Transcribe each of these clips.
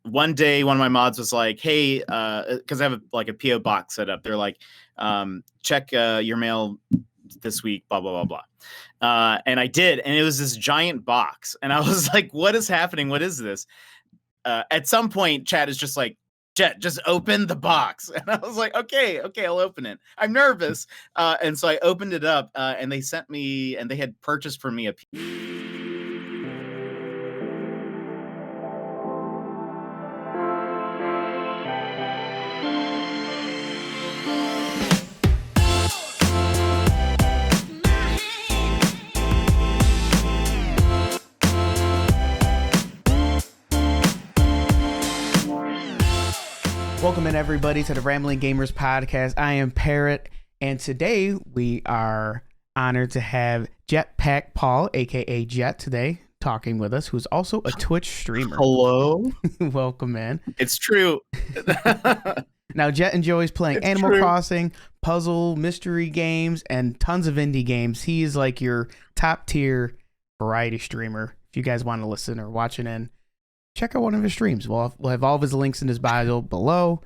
one day, one of my mods was like, "Hey," because I have a PO box set up. They're like, "Check your mail this week." Blah blah blah blah. And I did, and it was this giant box, and I was like, "What is happening? What is this?" At some point, Chad is just like, "Jet, just open the box." And I was like, okay, I'll open it. I'm nervous. And so I opened it up, and they sent me, and they had purchased for me a Welcome in, everybody, to the Rambling Gamers podcast. I am Parrot, and today we are honored to have Jetpack Paul, aka Jet, today talking with us, who's also a Twitch streamer. Hello. Welcome in. It's true. Now, Jet enjoys playing Animal Crossing, puzzle, mystery games, and tons of indie games. He is like your top tier variety streamer. If you guys want to listen or watching in, check out one of his streams. We'll have all of his links in his bio below.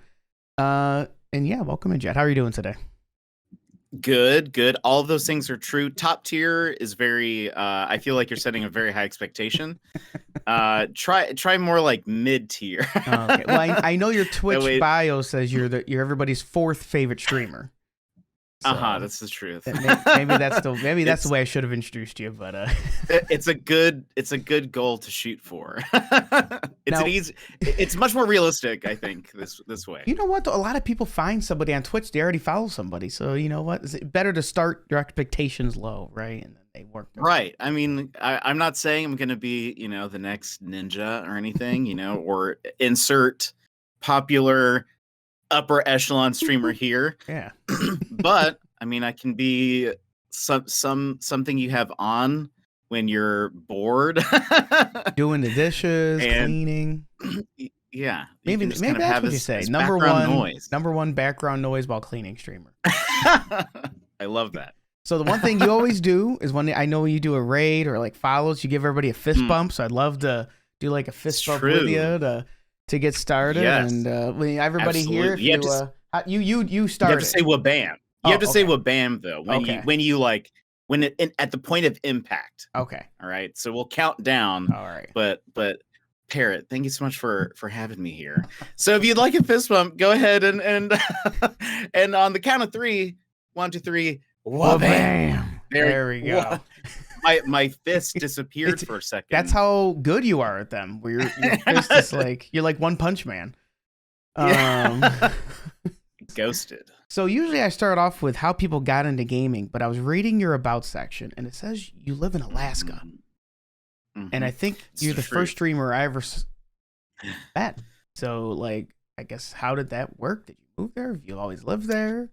And yeah, welcome in, Jet. How are you doing today? Good. All of those things are true. Top tier is very, I feel like you're setting a very high expectation. Try more like mid tier. Okay. Well, I know your Twitch bio says you're everybody's fourth favorite streamer. So that's the truth. Maybe that's the way I should have introduced you, but it's a good goal to shoot for. It's much more realistic, I think, this way. You know what? A lot of people find somebody on Twitch, they already follow somebody. So you know what? It's better to start your expectations low, right? And then they work. Right. I mean, I'm not saying I'm gonna be, the next Ninja or anything, or insert popular upper echelon streamer here. Yeah. But I mean, I can be something you have on when you're bored, doing the dishes, cleaning. Yeah, maybe that's what you say. Number one background noise while cleaning streamer. I love that. So the one thing you always do is when I know you do a raid or like follows, you give everybody a fist bump. So I'd love to do like a fist bump with you to get started. Yes. And everybody Absolutely. here, if you started. You have to say wabam. You have to say wabam though when at the point of impact. Okay. All right. So we'll count down. All right. But Parrot, thank you so much for having me here. So if you'd like a fist bump, go ahead and and on the count of 3, 1, 2, 3, wabam. There we go. My fist disappeared for a second. That's how good you are at them. Where your fist is like you're like One Punch Man. Ghosted. So usually I start off with how people got into gaming, but I was reading your about section and it says you live in Alaska. Mm-hmm. And I think you're the first streamer I ever met. So like, I guess, how did that work? Did you move there? Have you always lived there?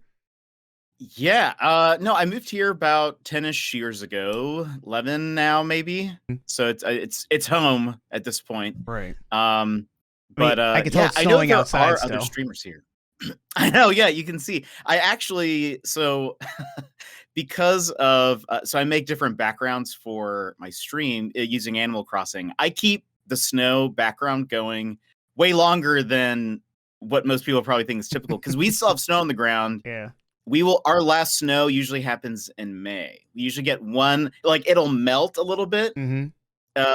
Yeah. No, I moved here about 10-ish years ago, 11 now, maybe. So it's home at this point. Right. But I can tell it's snowing outside. There are other streamers here. I know. Yeah, you can see. I actually because of so I make different backgrounds for my stream using Animal Crossing. I keep the snow background going way longer than what most people probably think is typical because we still have snow on the ground. Yeah. Our last snow usually happens in May. We usually get one, like it'll melt a little bit. Mm-hmm.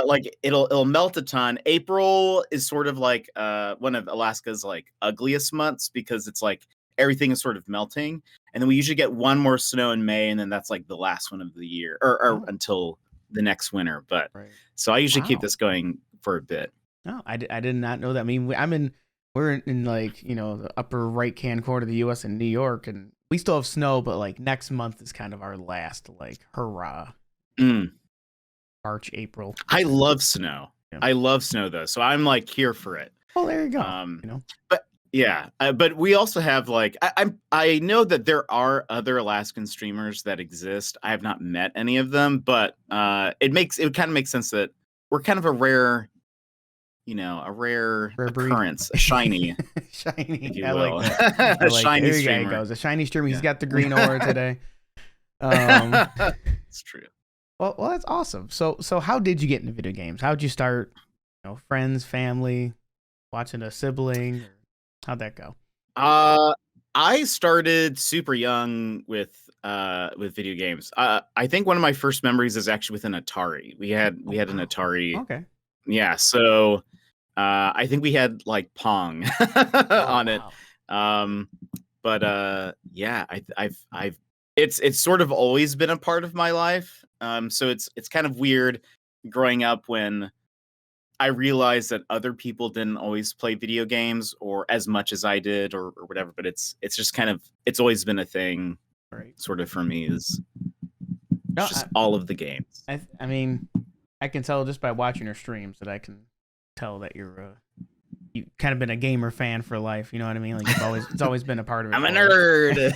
Like it'll melt a ton. April is sort of like one of Alaska's like ugliest months because it's like everything is sort of melting. And then we usually get one more snow in May, and then that's like the last one of the year or until the next winter. But so I usually keep this going for a bit. No, I did not know that. I mean, we're in like, the upper right hand corner of the US in New York, and we still have snow, but like next month is kind of our last like hurrah. March, April. I love snow. Yeah. I love snow though, so I'm like here for it. Oh, there you go. But yeah, but we also have like I know that there are other Alaskan streamers that exist. I have not met any of them, but it kind of makes sense that we're kind of a rare occurrence, a shiny, if you will. Like that. A shiny there streamer. Goes. A shiny streamer. He's got the green aura today. It's true. Well, that's awesome. So how did you get into video games? How did you start? Friends, family. watching a sibling? Or how'd that go? I started super young with video games. I think one of my first memories is actually with an Atari. We had an Wow. Atari. Okay. Yeah, so I think we had like Pong Oh, on it. wow. But yeah, I've it's sort of always been a part of my life. So it's kind of weird growing up when I realized that other people didn't always play video games or as much as I did or whatever, but it's just kind of it's always been a thing Right. sort of for me is No, just all of the games. I mean, I can tell just by watching your streams that I can tell that you kind of been a gamer fan for life. You know what I mean? Like it's always been a part of it. I'm a for you.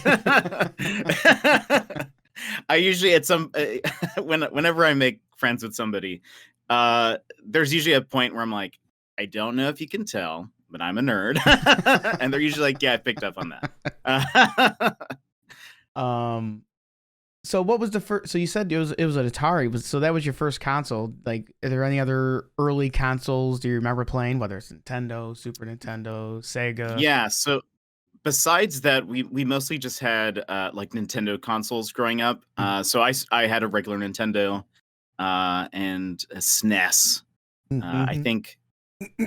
nerd. I usually at some whenever I make friends with somebody, there's usually a point where I'm like, I don't know if you can tell, but I'm a nerd, and they're usually like, yeah, I picked up on that. So what was the first? So you said it was an Atari. So that was your first console. Like, are there any other early consoles? Do you remember playing? Whether it's Nintendo, Super Nintendo, Sega? Yeah. So besides that, we mostly just had like Nintendo consoles growing up. So I had a regular Nintendo and a SNES. I think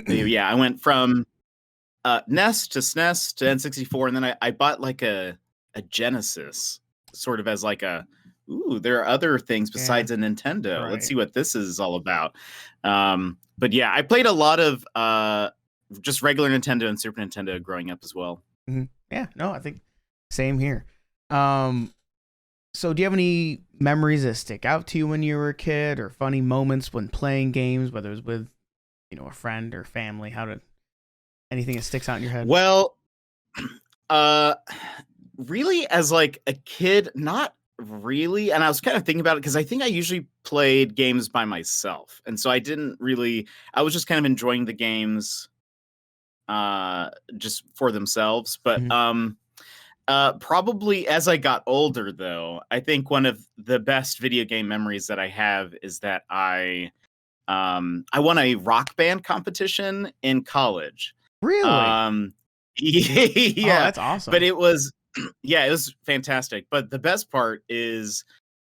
yeah, I went from NES to SNES to N64, and then I bought like a Genesis, sort of as like a ooh, there are other things besides a Nintendo. Let's Right. see what this is all about. But yeah, I played a lot of just regular Nintendo and Super Nintendo growing up as well. Yeah, no, I think same here. So do you have any memories that stick out to you when you were a kid, or funny moments when playing games, whether it was with, a friend or family? How did anything that sticks out in your head? Well, really, as like a kid, not really. And I was kind of thinking about it because I think I usually played games by myself, and so I didn't really. I was just kind of enjoying the games, just for themselves. But probably as I got older, though, I think one of the best video game memories that I have is that I won a rock band competition in college. Really? Yeah, Oh, that's awesome. but it was yeah, it was fantastic. But the best part is,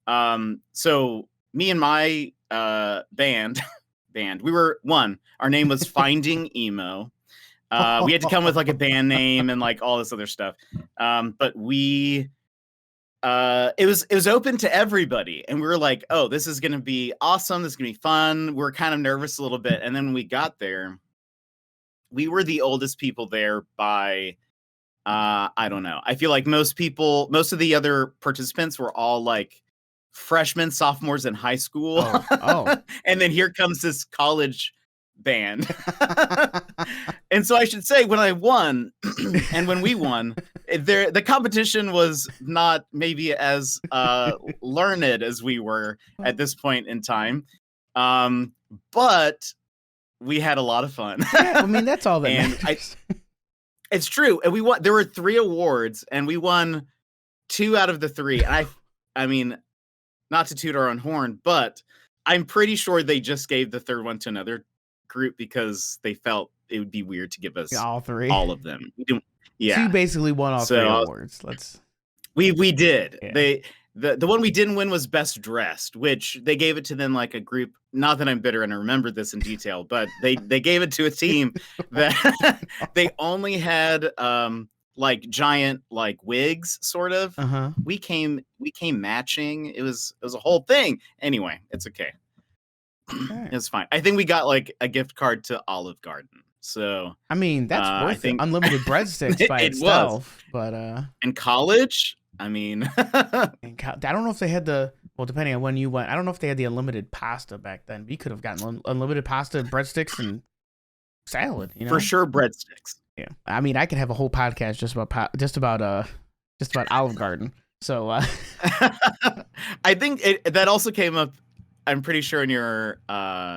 so me and my band, we were one. Our name was Finding Emo. We had to come with like a band name and like all this other stuff. But it was open to everybody, and we were like, oh, this is gonna be awesome. This is gonna be fun. We're kind of nervous a little bit, and then when we got there, we were the oldest people there by I don't know. I feel like most of the other participants were all like freshmen, sophomores in high school. Oh. And then here comes this college band. And so I should say when I won and when we won, the competition was not maybe as learned as we were at this point in time. But we had a lot of fun. Yeah, I mean, that's all that matters. It's true. And we won. There were 3 awards, and we won 2 out of the 3. And I mean, not to toot our own horn, but I'm pretty sure they just gave the 3rd one to another group because they felt it would be weird to give us all 3, all of them. Yeah. So you basically won all 3 awards. We did. Yeah. The one we didn't win was best dressed, which they gave it to then like a group. Not that I'm bitter and I remember this in detail, but they gave it to a team that they only had like giant like wigs, sort of. We came matching. It was a whole thing. Anyway, it's okay. It's fine. I think we got like a gift card to Olive Garden. So I mean, that's worth it. Unlimited breadsticks by itself, but in college, I mean, I don't know if they had well, depending on when you went, I don't know if they had the unlimited pasta back then. We could have gotten unlimited pasta, breadsticks, and salad. For sure, breadsticks. Yeah, I mean, I could have a whole podcast just about Olive Garden. So I think that also came up. I'm pretty sure in your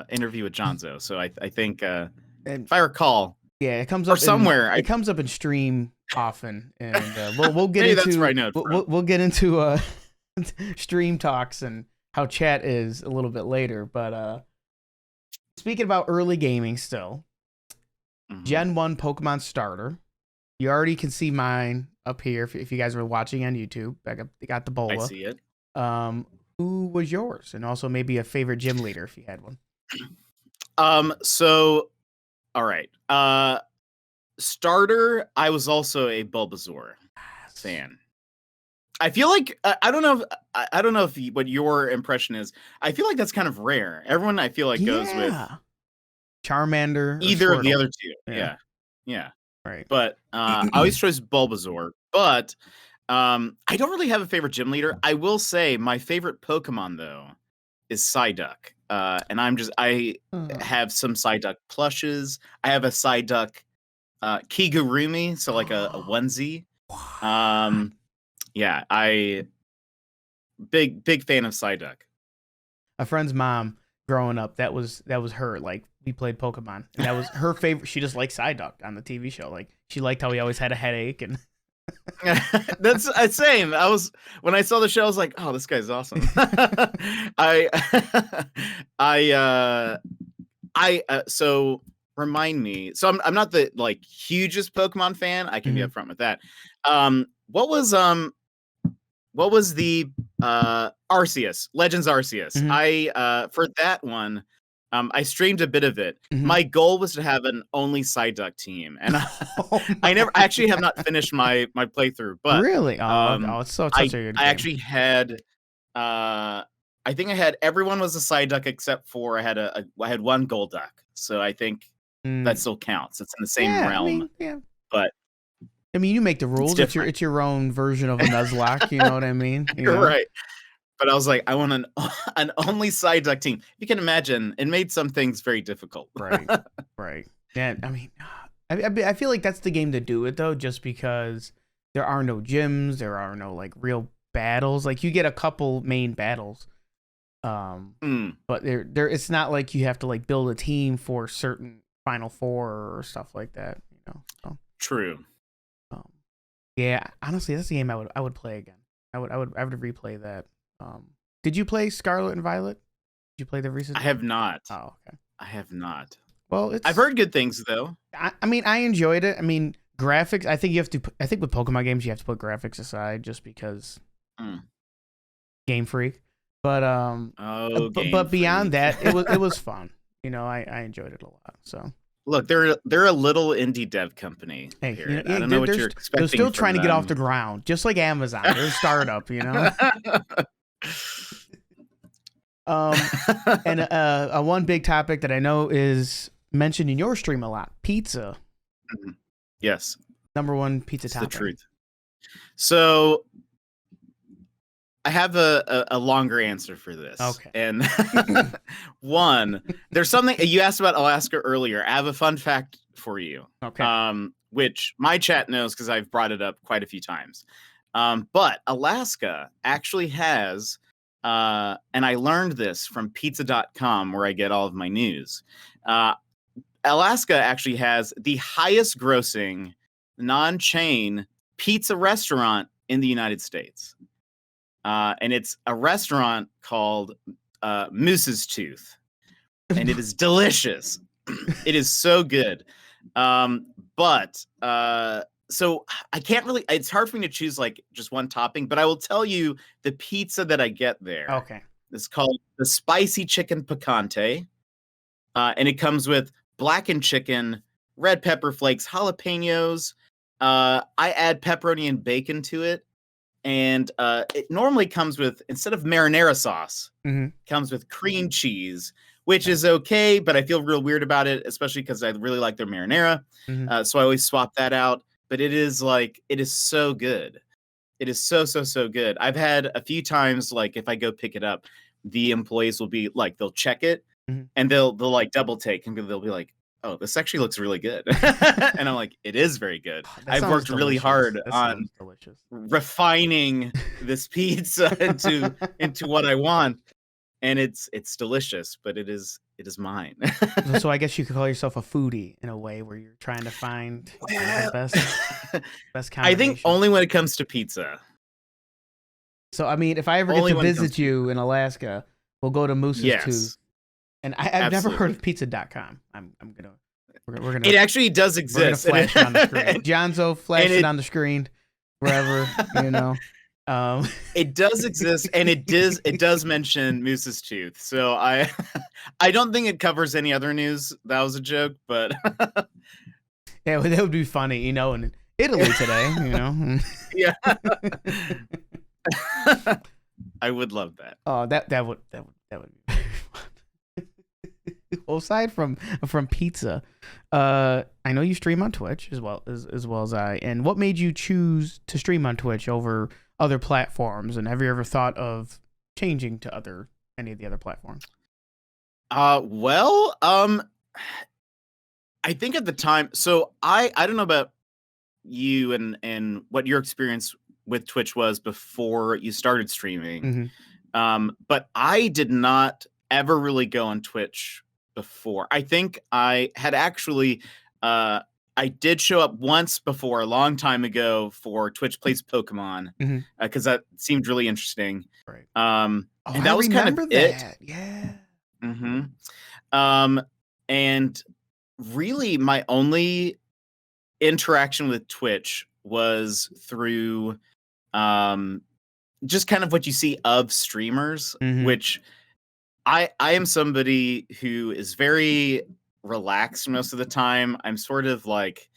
interview with Jonzo. So I think if I recall, yeah, it comes up somewhere. It comes up in stream often, and we'll get maybe into that's where I know it from. We'll get into stream talks and how chat is a little bit later. But speaking about early gaming, still, Gen 1 Pokemon starter. You already can see mine up here if you guys were watching on YouTube. I got the Bola. I see it. Who was yours? And also maybe a favorite gym leader if you had one. So, all right. Starter, I was also a Bulbasaur fan. I feel like I don't know. I don't know if what your impression is. I feel like that's kind of rare. Everyone, I feel like, goes with Charmander, either of the other two. Yeah. Right. But I always chose Bulbasaur. But I don't really have a favorite gym leader. I will say my favorite Pokemon though is Psyduck. And I have some Psyduck plushes. I have a Psyduck Kigurumi, so like a onesie. Yeah, big fan of Psyduck. A friend's mom growing up, that was her. Like, we played Pokemon, and that was her favorite. She just liked Psyduck on the TV show. Like, she liked how he always had a headache, and that's same. When I saw the show, I was like, oh, this guy's awesome. So remind me. So I'm not the like hugest Pokemon fan. I can be upfront with that. What was the Arceus, Legends Arceus? For that one, I streamed a bit of it. My goal was to have an only Psyduck team, and I actually have not finished my playthrough. But really, it's such a good game. I actually had, I think I had everyone was a Psyduck except for I had one Golduck, so I think that still counts. It's in the same realm. But I mean, you make the rules. It's your own version of a Nuzlocke. You know what I mean? You're right. But I was like, I want an only Psyduck team. You can imagine it made some things very difficult. Right. Yeah, I mean, I feel like that's the game to do it though, just because there are no gyms, there are no like real battles. Like, you get a couple main battles, but there it's not like you have to like build a team for certain Final Four or stuff like that. You know. So. True. Yeah, honestly, that's the game I would play again. I would replay that. Did you play Scarlet and Violet? Did you play the recent? I have not. Oh, okay. I have not. Well, I've heard good things though. I mean, I enjoyed it. I mean, graphics. I think with Pokemon games, you have to put graphics aside just because Game Freak. But but beyond that, it was fun. You know, I enjoyed it a lot. So. Look, they're a little indie dev company. Hey, here. I don't know what you're expecting. They're still trying to get off the ground, just like Amazon. They're a startup, you know. And one big topic that I know is mentioned in your stream a lot: pizza. Yes. Number one pizza topic. The truth. So I have a longer answer for this. Okay. And one, there's something you asked about Alaska earlier. I have a fun fact for you. Okay. Which my chat knows because I've brought it up quite a few times. But Alaska actually has, and I learned this from pizza.com where I get all of my news. Alaska actually has the highest grossing non-chain pizza restaurant in the United States. And it's a restaurant called Moose's Tooth. And it is delicious. It is so good. But so I can't really, it's hard for me to choose like just one topping, but I will tell you the pizza that I get there. Okay. It's called the Spicy Chicken Picante. And it comes with blackened chicken, red pepper flakes, jalapenos. I add pepperoni and bacon to it. And it normally comes with, instead of marinara sauce, comes with cream cheese, which is okay, but I feel real weird about it, especially because I really like their marinara. So I always swap that out. But it is so good. It is so good. I've had a few times, like if I go pick it up, the employees will be like, they'll check it and they'll like double take and they'll be like, oh, this actually looks really good. And I'm like, it is very good. I've worked really hard on refining this pizza into what I want. And it's delicious, but it is mine. So I guess you could call yourself a foodie in a way where you're trying to find the best combination. I think only when it comes to pizza. So I mean, if I ever get to visit you in Alaska, we'll go to Moose's Tooth. And I've never heard of pizza.com. I'm gonna We're gonna. It actually does exist. We're gonna flash it on the screen. Jonzo, flash it on the screen, wherever you know. It does exist, and it does mention Moose's tooth. So I I don't think it covers any other news. That was a joke, but yeah, that would be funny, you know, in Italy today, you know. Yeah. I would love that. Oh, that would be very fun. Well, aside from pizza, I know you stream on Twitch as well as I. And what made you choose to stream on Twitch over other platforms? And have you ever thought of changing to any of the other platforms? Well, I think at the time, so I don't know about you and what your experience with Twitch was before you started streaming. But I did not ever really go on Twitch before. I think I had actually I did show up once before a long time ago for Twitch Plays Pokemon because that seemed really interesting. Right. And that was kind of it. Yeah. And really my only interaction with Twitch was through just kind of what you see of streamers, which I am somebody who is very relaxed most of the time. I'm sort of like,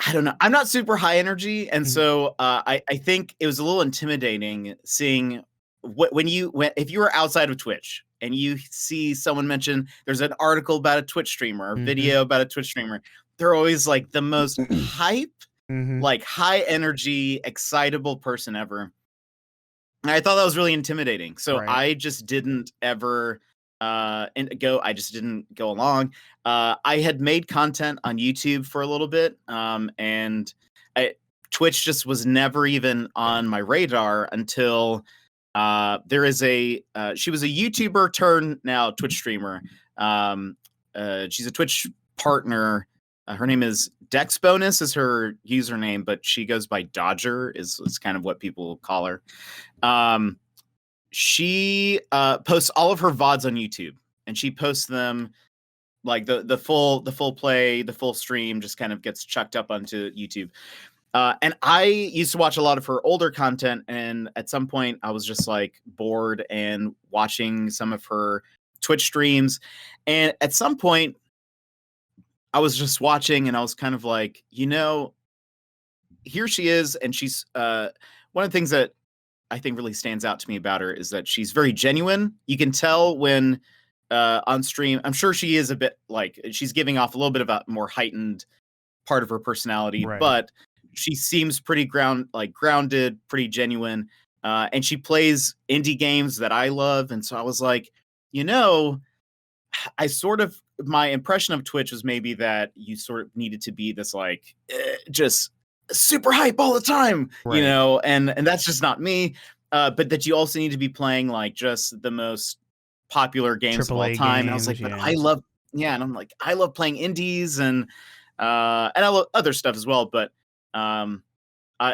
I don't know. I'm not super high energy. And so I think it was a little intimidating seeing if you were outside of Twitch and you see someone mention there's an article about a Twitch streamer or video about a Twitch streamer, they're always like the most hype, like high energy, excitable person ever. And I thought that was really intimidating. So I just didn't ever I just didn't go along. I had made content on YouTube for a little bit. And Twitch just was never even on my radar until there is she was a YouTuber turned now Twitch streamer. She's a Twitch partner. Her name is Dexbonus is her username, but she goes by Dodger is kind of what people call her. She posts all of her VODs on YouTube, and she posts them like the full play, the full stream just kind of gets chucked up onto YouTube. And I used to watch a lot of her older content, and at some point I was just like bored and watching some of her Twitch streams. And at some point I was just watching and I was kind of like, here she is. And she's one of the things that I think really stands out to me about her is that she's very genuine. You can tell when on stream, I'm sure she is a bit like she's giving off a little bit of a more heightened part of her personality, but she seems pretty grounded, pretty genuine. And she plays indie games that I love. And so I was like, my impression of Twitch was maybe that you sort of needed to be this like just super hype all the time, and that's just not me. But that you also need to be playing like just the most popular games of all time. And I was like, but I love, and I'm like, I love playing indies and I love other stuff as well. But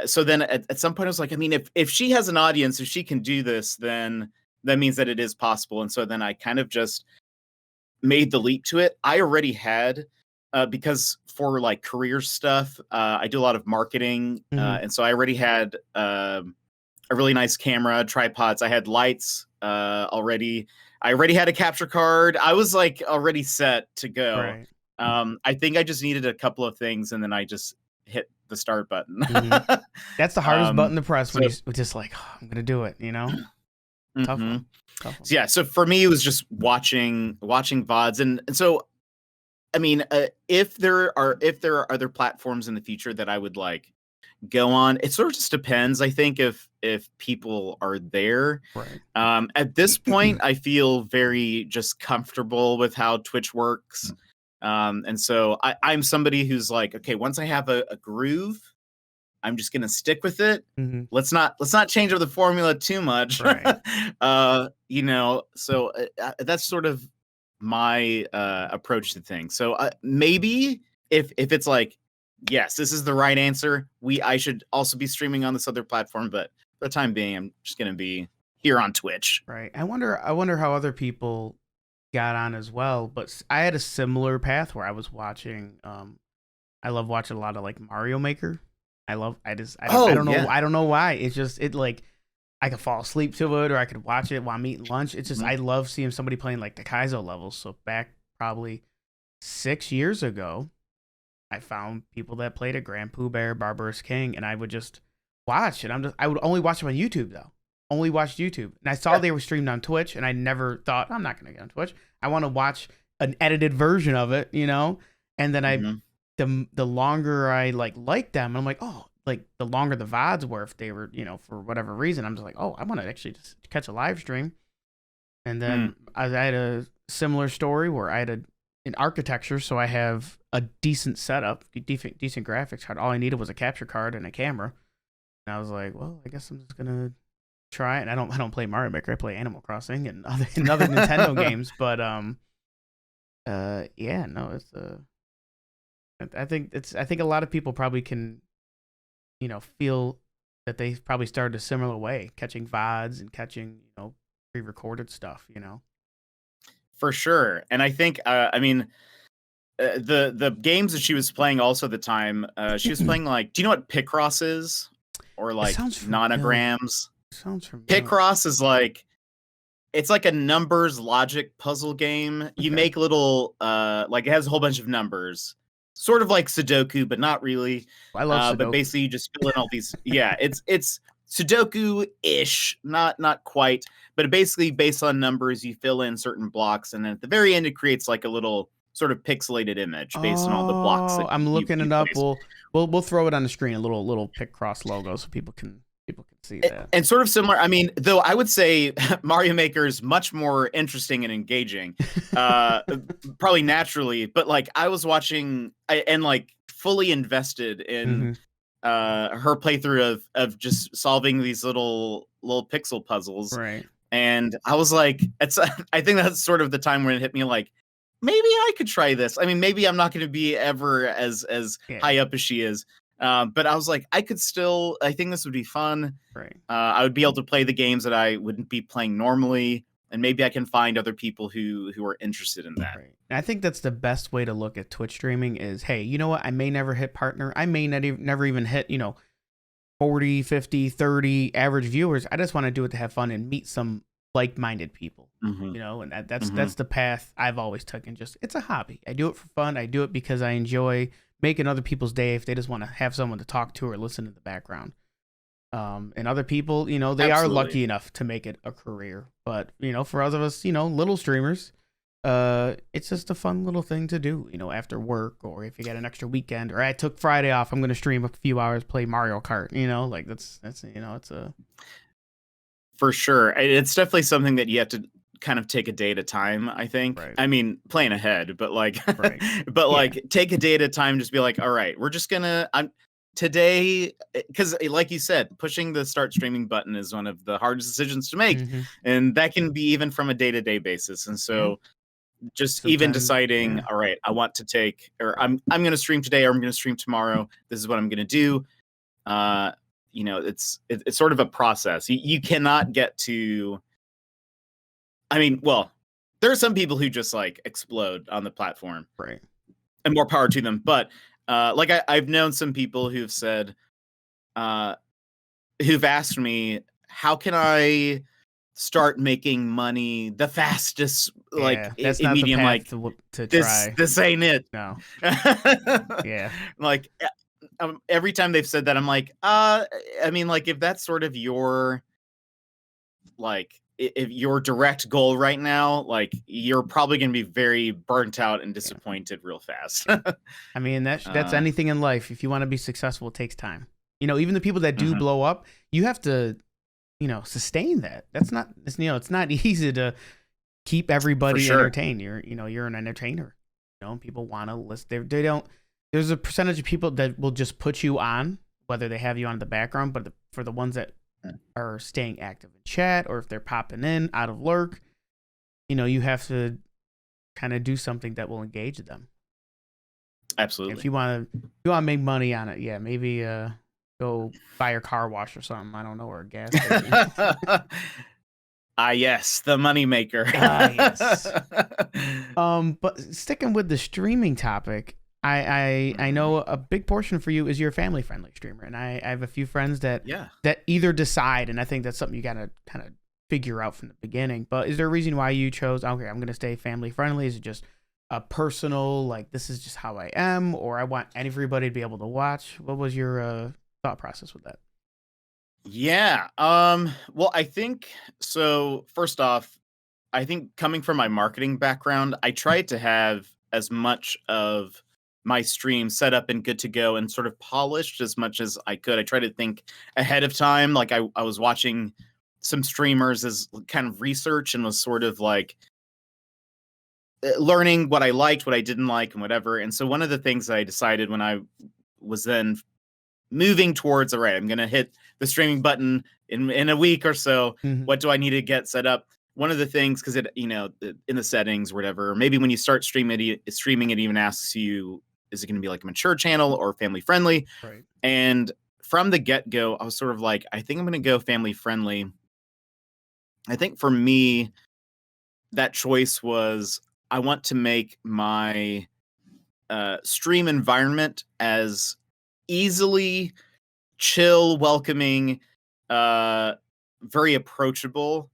so then at some point I was like, I mean, if she has an audience, if she can do this, then that means that it is possible. And so then I kind of just made the leap to it. I already had because for like career stuff, I do a lot of marketing, and so I already had a really nice camera, tripods. I had lights already. I already had a capture card. I was like already set to go. I think I just needed a couple of things, and then I just hit the start button. That's the hardest button to press when you're just like, oh, I'm gonna do it. Tough one. So, yeah, so for me it was just watching VODs, and so I mean, if there are other platforms in the future that I would like go on, it sort of just depends. I think if people are there. At this point, I feel very just comfortable with how Twitch works, and so I'm somebody who's like, okay, once I have a groove, I'm just gonna stick with it. Let's not change up the formula too much. So that's sort of my approach to things. So maybe if it's like, yes, this is the right answer, I should also be streaming on this other platform, but for the time being, I'm just gonna be here on Twitch. I wonder how other people got on as well, but I had a similar path where I was watching. I love watching a lot of like Mario Maker. I don't know. Yeah. I don't know why. It's just it like I could fall asleep to it or I could watch it while I'm eating lunch. It's just I love seeing somebody playing like the Kaizo levels. So back probably 6 years ago, I found people that played it, Grand Pooh Bear, Barbarous King, and I would just watch. And I would only watch them on YouTube though. Only watched YouTube. And I saw they were streamed on Twitch, and I never thought I'm not gonna get on Twitch. I want to watch an edited version of it, you know? And then the longer I like them, I'm like, oh, like the longer the VODs were, if they were, you know, for whatever reason, I'm just like, oh, I want to actually just catch a live stream. And then I had a similar story where I had an architecture, so I have a decent setup, decent graphics card. All I needed was a capture card and a camera. And I was like, well, I guess I'm just gonna try it. And I don't play Mario Maker. I play Animal Crossing and other Nintendo games. But yeah, no, it's I think a lot of people probably can, you know, feel that they probably started a similar way, catching VODs and catching, you know, pre-recorded stuff, you know. For sure. And I think I mean the games that she was playing also at the time, she was playing like, do you know what Picross is? Or like nonograms? Sounds familiar. Picross is like, it's like a numbers logic puzzle game. You make little like it has a whole bunch of numbers. Sort of like Sudoku, but not really. I love Sudoku. But basically you just fill in all these it's Sudoku-ish, not quite, but basically based on numbers, you fill in certain blocks, and then at the very end, it creates like a little sort of pixelated image based on all the blocks. That I'm looking it up. We'll throw it on the screen, a little Picross logo, so people can see that. And sort of similar. I mean, though I would say Mario Maker is much more interesting and engaging, probably naturally. But like I was watching and like fully invested in. Her playthrough of just solving these little pixel puzzles, right? And I was like, I think that's sort of the time when it hit me like, maybe I could try this. I mean, maybe I'm not going to be ever as high up as she is, but I was like, I could still. I think this would be fun. Right. I would be able to play the games that I wouldn't be playing normally. And maybe I can find other people who are interested in that. Right. I think that's the best way to look at Twitch streaming is, hey, you know what? I may never hit partner. I may never even hit, you know, 40, 50, 30 average viewers. I just want to do it to have fun and meet some like-minded people, you know, and that's the path I've always taken. Just, it's a hobby. I do it for fun. I do it because I enjoy making other people's day if they just want to have someone to talk to or listen in the background. And other people, you know, they are lucky enough to make it a career. But, you know, for other of us, you know, little streamers, it's just a fun little thing to do, you know, after work, or if you got an extra weekend, or I took Friday off, I'm going to stream a few hours, play Mario Kart, you know, like that's, you know, it's a. For sure. It's definitely something that you have to kind of take a day at a time, I think. Right. I mean, plan ahead, but like, like take a day at a time, just be like, all right, we're just gonna, today, because like you said, pushing the start streaming button is one of the hardest decisions to make, and that can be even from a day-to-day basis. And so just sometimes, even deciding, all right, I want to take, or I'm going to stream today, or I'm going to stream tomorrow, this is what I'm going to do. You know, it's sort of a process. You cannot get to, I mean, well, there are some people who just like explode on the platform, right? And more power to them. But like I've known some people who've said, who've asked me, how can I start making money the fastest? Like that's in not medium, the like to try. This ain't it. No. Like every time they've said that, I'm like, I mean, like if that's sort of your, like, if your direct goal right now, like you're probably going to be very burnt out and disappointed real fast. I mean, that's anything in life. If you want to be successful, it takes time. You know, even the people that do blow up, you have to, you know, sustain that. That's not, you know, it's not easy to keep everybody entertained. You're an entertainer. You know, people want to listen. They don't. There's a percentage of people that will just put you on, whether they have you on in the background, but for the ones that are staying active in chat, or if they're popping in out of lurk, you know, you have to kind of do something that will engage them. Absolutely. If you want to make money on it, yeah, maybe go buy your car wash or something. I don't know, or a gas station. Yes, the moneymaker. Ah, yes. But sticking with the streaming topic, I know a big portion for you is you're a family friendly streamer, and I have a few friends that Yeah. either decide, and I think that's something you gotta kind of figure out from the beginning. But is there a reason why you chose? Okay, I'm gonna stay family friendly. Is it just a personal, like this is just how I am, or I want everybody to be able to watch? What was your thought process with that? Yeah. Well, I think so. First off, I think coming from my marketing background, I tried to have as much of my stream set up and good to go and sort of polished as much as I could. I tried to think ahead of time. Like I was watching some streamers as kind of research and was sort of like learning what I liked, what I didn't like, and whatever. And so one of the things that I decided when I was then moving towards, all right, I'm gonna hit the streaming button in a week or so. Mm-hmm. What do I need to get set up? One of the things, because it, in the settings, or whatever, maybe when you start streaming, it even asks you, is it going to be like a mature channel or family friendly? Right. And from the get go, I was sort of like, I think I'm going to go family friendly. I think for me, that choice was I want to make my stream environment as easily chill, welcoming, uh, very approachable,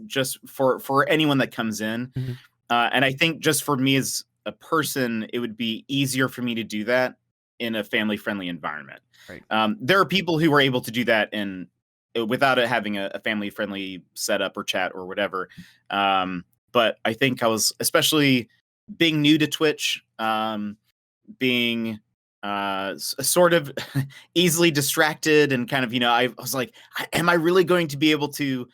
just for anyone that comes in. Mm-hmm. And I think just for me as a person, it would be easier for me to do that in a family friendly environment. Right. There are people who were able to do that in without it having a family friendly setup or chat or whatever. But I think I was, especially being new to Twitch, being sort of easily distracted and kind of, I was like, am I really going to be able to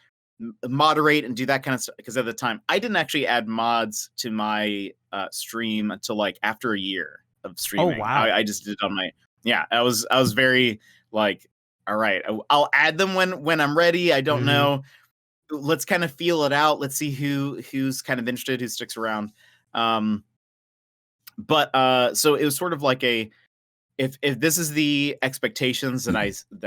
moderate and do that kind of stuff? Because at the time I didn't actually add mods to my stream until like after a year of streaming. Oh, wow. I just did it on my, I was very like, all right, I'll add them when I'm ready. I don't know. Let's kind of feel it out. Let's see who's kind of interested, who sticks around. But so it was sort of like a, if this is the expectations that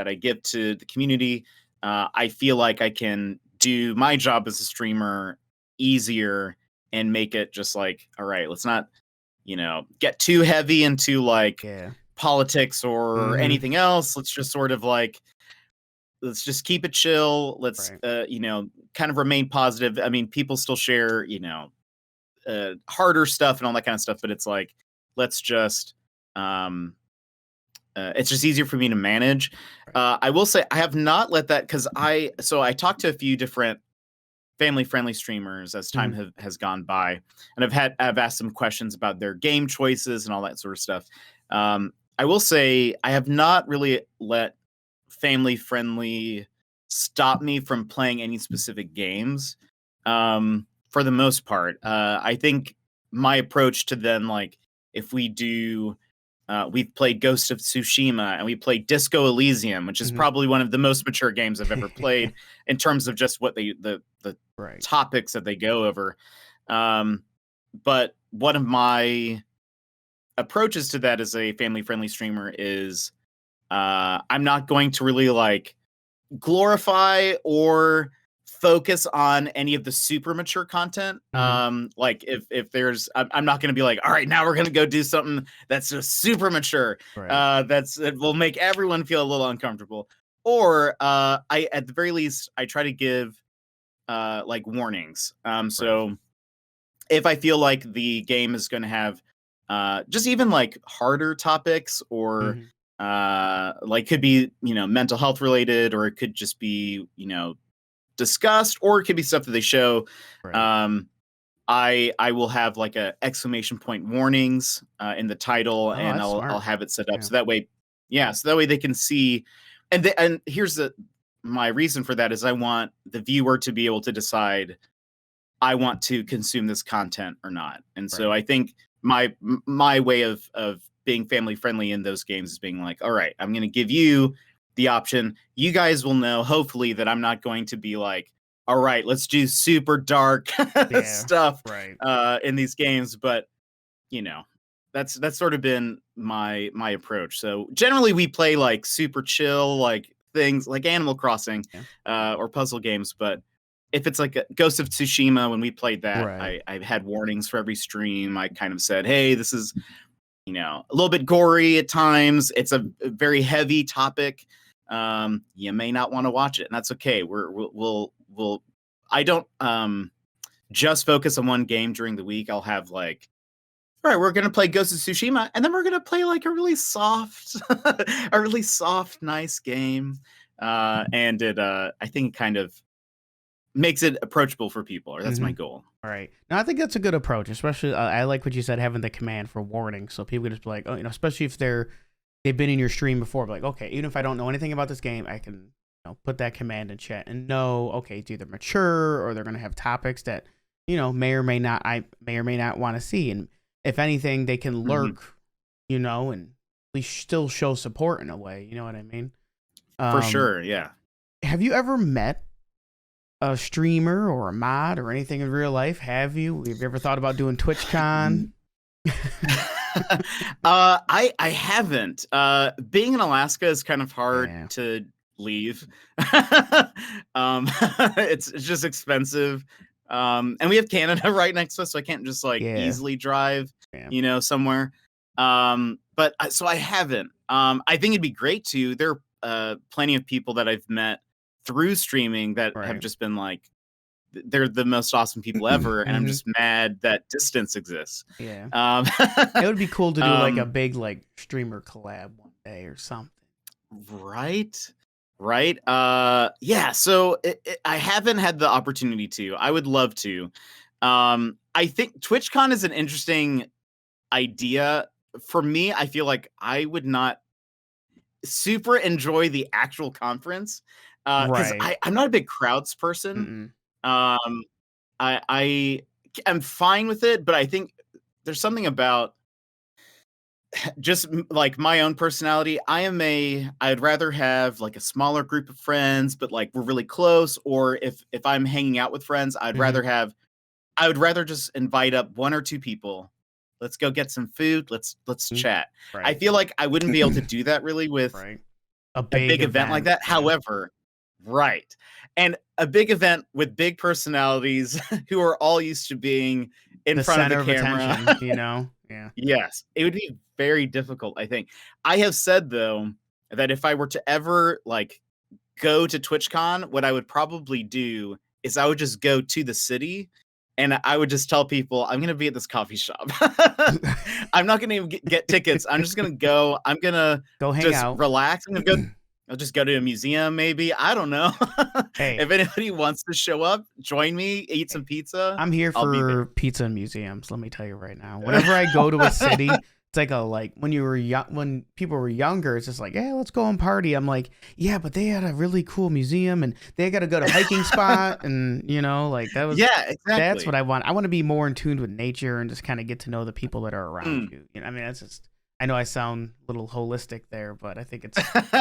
I give to the community, I feel like I can do my job as a streamer easier and make it just like, all right, let's not, get too heavy into like politics or anything else. Let's just sort of like, let's just keep it chill. Let's, kind of remain positive. I mean, people still share, harder stuff and all that kind of stuff, but it's like, let's just, it's just easier for me to manage. I will say I have not let that, because I talked to a few different family friendly streamers as time has gone by, and I've asked some questions about their game choices and all that sort of stuff. I will say I have not really let family friendly stop me from playing any specific games. For the most part, I think my approach to them, like if we do, we've played Ghost of Tsushima and we played Disco Elysium, which is probably one of the most mature games I've ever played in terms of just what the topics that they go over. But one of my approaches to that as a family friendly streamer is I'm not going to really like glorify or focus on any of the super mature content. Like if there's, I'm not going to be like, all right, now we're going to go do something that's just super mature. It will make everyone feel a little uncomfortable. Or I, at the very least, I try to give like warnings. So if I feel like the game is going to have just even like harder topics, or like could be, mental health related, or it could just be, discussed, or it could be stuff that they show. I will have like a exclamation point warnings in the title, and I'll have it set up so that way, so that way they can see. And here's my reason for that is I want the viewer to be able to decide, I want to consume this content or not. And so I think my way of being family friendly in those games is being like, all right, I'm going to give you the option. You guys will know, hopefully, that I'm not going to be like, all right, let's do super dark stuff in these games. But that's sort of been my approach. So generally we play like super chill, like things like Animal Crossing or puzzle games. But if it's like a Ghost of Tsushima, when we played that, Right. I had warnings for every stream. I kind of said, hey, this is, a little bit gory at times. It's a very heavy topic. You may not want to watch it, and that's okay. We'll I don't just focus on one game during the week. I'll have like, all right, we're gonna play Ghost of Tsushima, and then we're gonna play like a really soft, nice game. And it I think it kind of makes it approachable for people, or that's my goal. All right. Now, I think that's a good approach, especially I like what you said, having the command for warning, so people can just be like, oh, especially if they've been in your stream before, like, okay, even if I don't know anything about this game, I can put that command in chat and know, okay, it's either mature or they're gonna have topics that may or may not want to see, and if anything, they can lurk, and at least still show support in a way. You know what I mean? For sure, yeah. Have you ever met a streamer or a mod or anything in real life? Have you ever thought about doing TwitchCon? I haven't. Being in Alaska is kind of hard to leave. It's just expensive. And we have Canada right next to us, so I can't just easily drive, somewhere. But so I haven't. I think it'd be great to. There are plenty of people that I've met through streaming that have just been like, they're the most awesome people ever, and I'm just mad that distance exists. Yeah. It would be cool to do like a big streamer collab one day or something. Right. Yeah. So I haven't had the opportunity to. I would love to. I think TwitchCon is an interesting idea. For me, I feel like I would not super enjoy the actual conference because I'm not a big crowds person. I am fine with it, but I think there's something about just like my own personality. I'd rather have like a smaller group of friends, but like we're really close. Or if I'm hanging out with friends, I would rather just invite up one or two people. Let's go get some food. Let's chat. Right. I feel like I wouldn't be able to do that really with a big event like that. However, and a big event with big personalities who are all used to being in front of the camera. Attention, Yeah. Yes, it would be very difficult, I think. I have said though that if I were to ever go to TwitchCon, what I would probably do is I would just go to the city and I would just tell people I'm going to be at this coffee shop. I'm not going to even get tickets. I'm just going to go. I'm going to go hang out, relax. I'll just go to a museum, maybe. I don't know. Hey, if anybody wants to show up, join me, eat some pizza. I'm here for pizza and museums. Let me tell you right now. Whenever I go to a city, it's like when you were young, when people were younger, it's just like, hey, let's go and party. I'm like, yeah, but they had a really cool museum and they got a good hiking spot, and that was exactly. That's what I want. I want to be more in tune with nature and just kind of get to know the people that are around you. I mean, that's just. I know I sound a little holistic there, but I think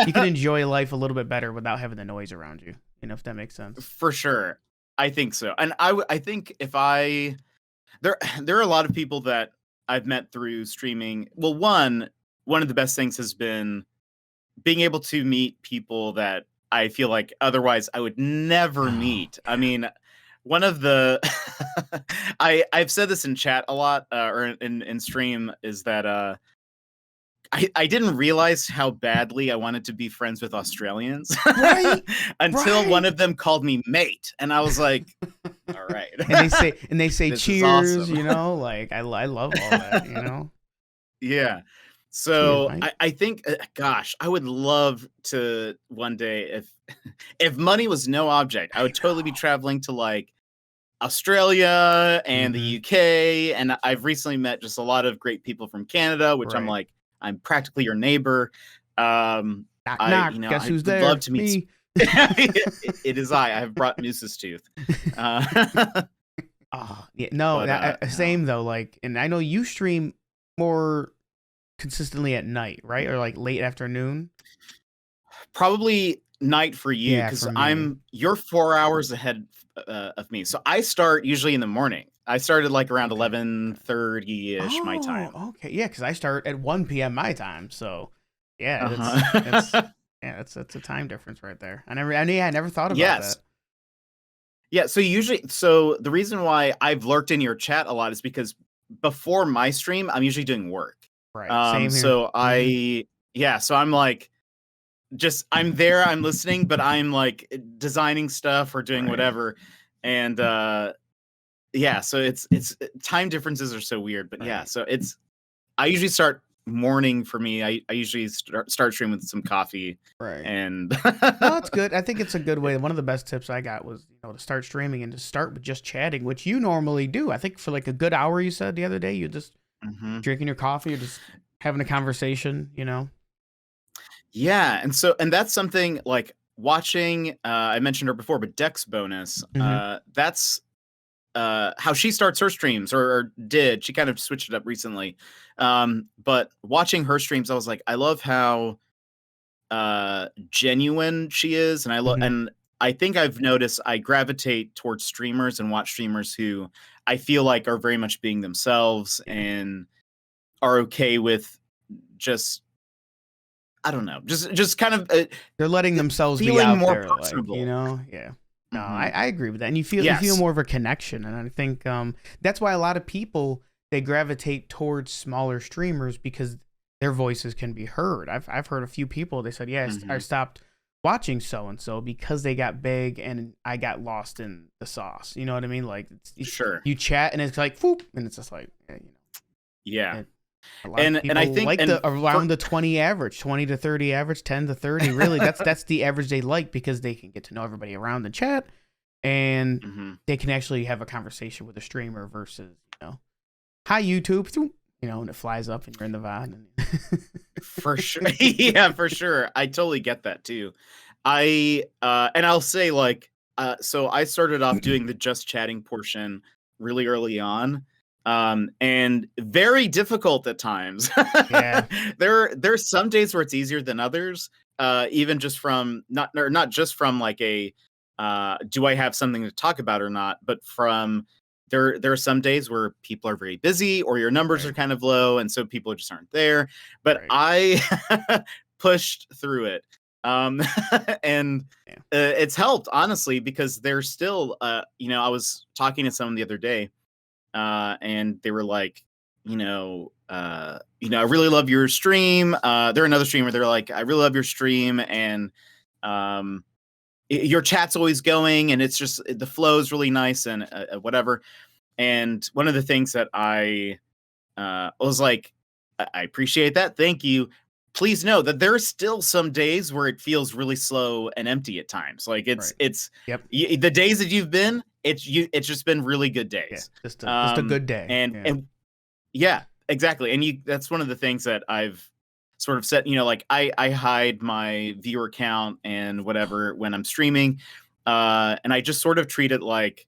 you can enjoy life a little bit better without having the noise around you. If that makes sense. For sure, I think so. And I think there are a lot of people that I've met through streaming. Well, one of the best things has been being able to meet people that I feel like otherwise I would never meet. I mean, one of the I've said this in chat a lot or in stream is that I didn't realize how badly I wanted to be friends with Australians until one of them called me mate, and I was like, "All right." and they say cheers, awesome. I love all that, Yeah. So cheers, I think, gosh, I would love to one day if money was no object, I would totally be traveling to Australia and the UK, and I've recently met just a lot of great people from Canada, which I'm like. I'm practically your neighbor. Knock. Guess who's there? Love to meet. It is I. I have brought Moose's tooth. Same though. And I know you stream more consistently at night, right? Or late afternoon. Probably night for you because you're 4 hours ahead of me. So I start usually in the morning. I started around 11:30ish my time. Okay, yeah, because I start at 1 p.m. my time. So yeah, it's a time difference right there. I never thought about that. Yeah, so usually, so the reason why I've lurked in your chat a lot is because before my stream, I'm usually doing work. Right. Same here. So yeah, so I'm like, just I'm there, I'm listening, but I'm like designing stuff or doing Right. whatever, and yeah, so it's time differences are so weird, but yeah, Right. so it's I usually start morning for me. I usually start streaming with some coffee, Right. and No, it's good. I think it's a good way. One of the best tips I got was, to start streaming and to start with just chatting, which you normally do. I think for like a good hour, you said the other day, you just drinking your coffee or just having a conversation, Yeah, and that's something like watching. I mentioned her before, but Dex Bonus. That's how she starts her streams, or did. She kind of switched it up recently. But watching her streams, I was like, I love how genuine she is, and and I think I've noticed I gravitate towards streamers and watch streamers who I feel like are very much being themselves and are okay with just, I don't know, just kind of they're letting themselves be feeling out more there, like, personable. yeah. No, I agree with that. And you feel Yes. more of a connection. And I think that's why a lot of people, they gravitate towards smaller streamers because their voices can be heard. I've heard a few people, they said, yes, I stopped watching so-and-so because they got big and I got lost in the sauce. You know what I mean? Like, Sure. you chat and it's like, whoop, and it's just like, Yeah. A lot of people I think like around the 20 average, 20 to 30 average, 10 to 30. Really, that's the average they like because they can get to know everybody around the chat and they can actually have a conversation with a streamer versus, hi YouTube, and it flies up and you're in the VOD. For sure. Yeah, for sure. I totally get that too. And I'll say like, so I started off doing the just chatting portion really early on. And very difficult at times. Yeah. There's some days where it's easier than others. Even just from not just from like a do I have something to talk about or not, but from there are some days where people are very busy or your numbers are kind of low, and so people just aren't there. But I pushed through it. And it's helped, honestly, because there's still I was talking to someone the other day, and they were like, I really love your stream. They're another streamer. They're like, I really love your stream, and your chat's always going, and it's just the flow is really nice, and whatever. And one of the things that I was like, I appreciate that, thank you. Please know that there are still some days where it feels really slow and empty at times. Like it's the days that you've been, it's just been really good days. Yeah, just a good day. And yeah, exactly. And that's one of the things that I've sort of said, like I hide my viewer count and whatever when I'm streaming. And I just sort of treat it like,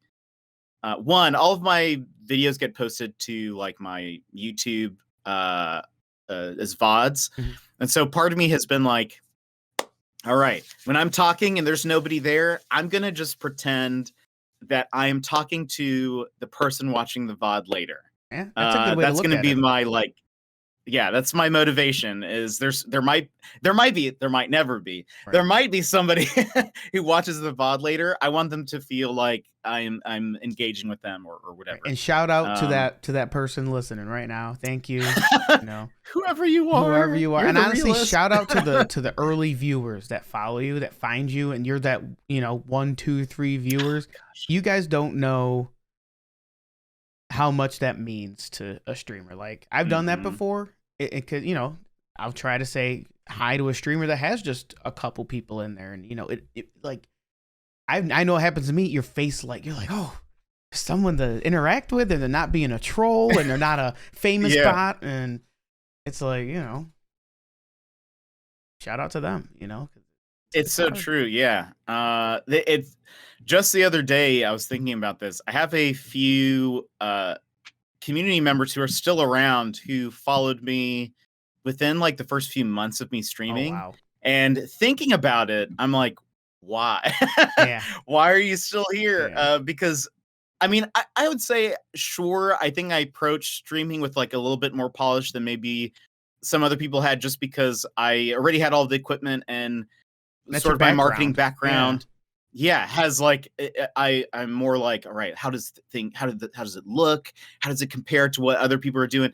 all of my videos get posted to like my YouTube as VODs. And so part of me has been like, all right, when I'm talking and there's nobody there, I'm going to just pretend that I am talking to the person watching the VOD later. Yeah, that's a good way to look at it. That's going to be my like, yeah, that's my motivation. Is there might never be. Right. There might be somebody who watches the VOD later. I want them to feel like I'm engaging with them or whatever. And shout out to that person listening right now. Thank you. Whoever you are. And honestly, shout out to the early viewers that follow you, that find you, and you're that 1, 2, 3 viewers. You guys don't know how much that means to a streamer. Like, I've done that before. It could, I'll try to say hi to a streamer that has just a couple people in there, and it like, I know it happens to me. Your face, like, you're like, oh, someone to interact with, and they're not being a troll, and they're not a famous bot, and it's like, shout out to them. It's so true. Yeah. It's just the other day I was thinking about this. I have a few community members who are still around who followed me within like the first few months of me streaming. Oh, wow. And thinking about it, I'm like, why? Why are you still here? Because I mean, I would say, sure, I think I approached streaming with like a little bit more polish than maybe some other people had, just because I already had all the equipment and that's sort of my marketing background. yeah, has like I'm more like, all right, how does it look? How does it compare to what other people are doing?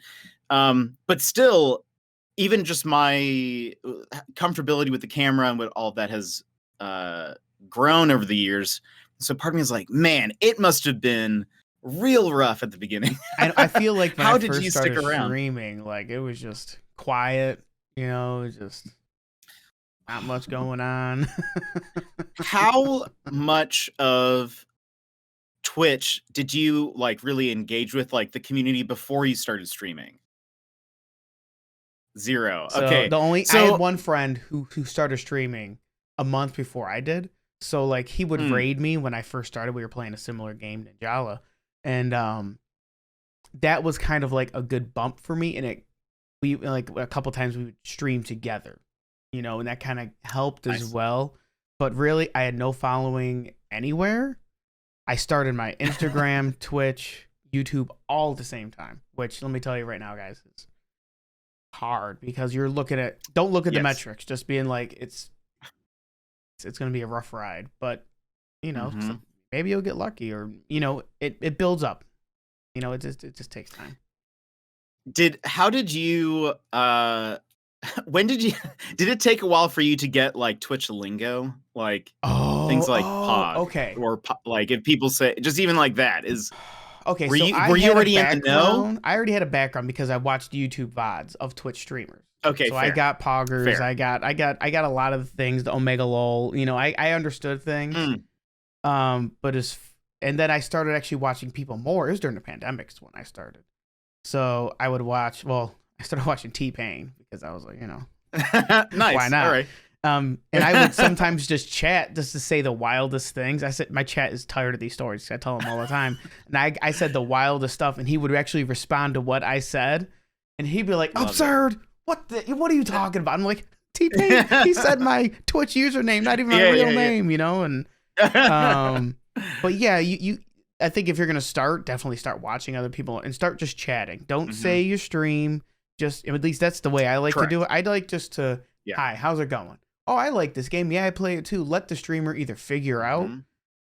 But still, even just my comfortability with the camera and what all of that has uh grown over the years. So part of me is like, man, it must have been real rough at the beginning. I feel like when I How did first you stick started around? streaming, like it was just quiet, just not much going on. How much of Twitch did you like really engage with like the community before you started streaming? Zero. So Okay. the only I had So, one friend who started streaming a month before I did. So like he would mm, raid me when I first started. We were playing a similar game, Ninjala, and that was kind of like a good bump for me. And we like a couple times we would stream together, and that kind of helped as nice. well. But really, I had no following anywhere. I started my Instagram, Twitch, YouTube all at the same time, which let me tell you right now, guys, is hard because don't look at the Yes. metrics, just being like it's going to be a rough ride, but Hmm. maybe you'll get lucky, or it builds up. It just takes time. How did you when did you did it take a while for you to get like Twitch lingo? Like things like pog Okay. or like if people say just even like that is Okay, so I were you had a already in the know? background. I already had a background because I watched YouTube VODs of Twitch streamers. Okay, So I fair. got poggers. Fair. I got a lot of the things. The Omega lol. I understood things. Mm, But and then I started actually watching people more. It was during the pandemics when I started. So I would watch. Well, I started watching T-Pain because I was like, why nice. All not? right. And I would sometimes just chat just to say the wildest things. I said my chat is tired of these stories. I tell him all the time, and I said the wildest stuff, and he would actually respond to what I said, and he'd be like, Love it. "Absurd! What are you talking about?" I'm like, T-Pain. He said my Twitch username, not even my Yeah, real yeah, name, and yeah. but yeah, you I think if you're gonna start, definitely start watching other people and start just chatting. Don't Hmm. say you stream. Just at least that's the way I like to do Correct. it. I'd like just to, Yeah. hi, how's it going? Oh, I like this game. Yeah, I play it too. Let the streamer either figure out Hmm.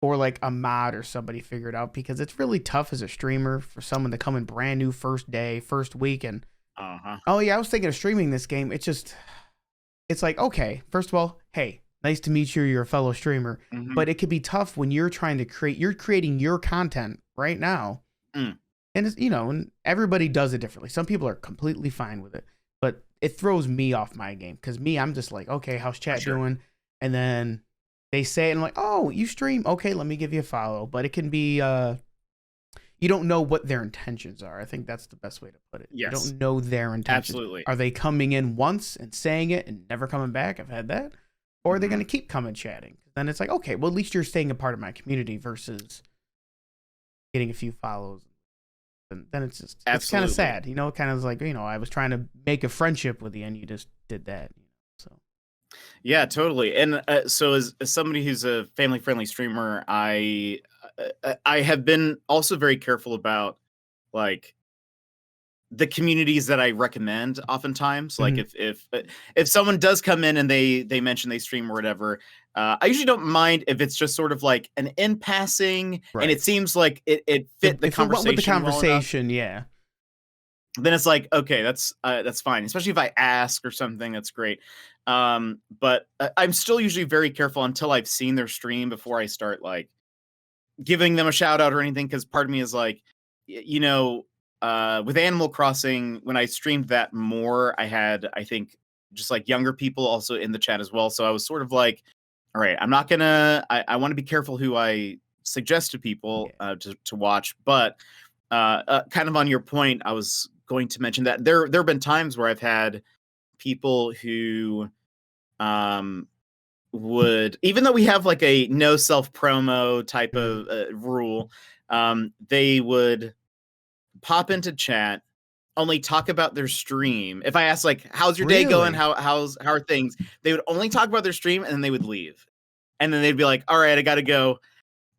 or like a mod or somebody figure it out, because it's really tough as a streamer for someone to come in brand new first day, first week, and Uh-huh. oh yeah, I was thinking of streaming this game. It's like, okay, first of all, hey, nice to meet you. You're a fellow streamer. Hmm. But it could be tough when you're trying to you're creating your content right now. Mm, And and everybody does it differently. Some people are completely fine with it, but it throws me off my game because I'm just like, okay, how's for chat sure. doing? And then they say it, and I'm like, oh, you stream? Okay, let me give you a follow. But it can be, you don't know what their intentions are. I think that's the best way to put it. You Yes. don't know their intentions. Absolutely. Are they coming in once and saying it and never coming back? I've had that. Or are they going to Hmm. keep coming chatting? Then it's like, okay, well, at least you're staying a part of my community versus getting a few follows. And then it's kind of Absolutely. sad. It kind of like, I was trying to make a friendship with you and you just did that. So, Yeah, totally. And so as somebody who's a family-friendly streamer, I have been also very careful about like the communities that I recommend oftentimes. Like mhm. if someone does come in and they mention they stream or whatever, I usually don't mind if it's just sort of like an in passing and Right. it seems like it If, fit the if it went with the conversation well enough. conversation, yeah. Then it's like, okay, that's fine. Especially if I ask or something, that's great. But I'm still usually very careful until I've seen their stream before I start like giving them a shout out or anything. Because part of me is like, with Animal Crossing, when I streamed that more, I had I think just like younger people also in the chat as well. So I was sort of like, all right, I'm not gonna. I want to be careful who I suggest to people Yeah. to watch, but kind of on your point, I was going to mention that there have been times where I've had people who um would, even though we have like a no self promo type Mhm. of rule, they would pop into chat, only talk about their stream. If I ask like, "How's your day going? Really? How are things?" They would only talk about their stream and then they would leave, and then they'd be like, "All right, I got to go."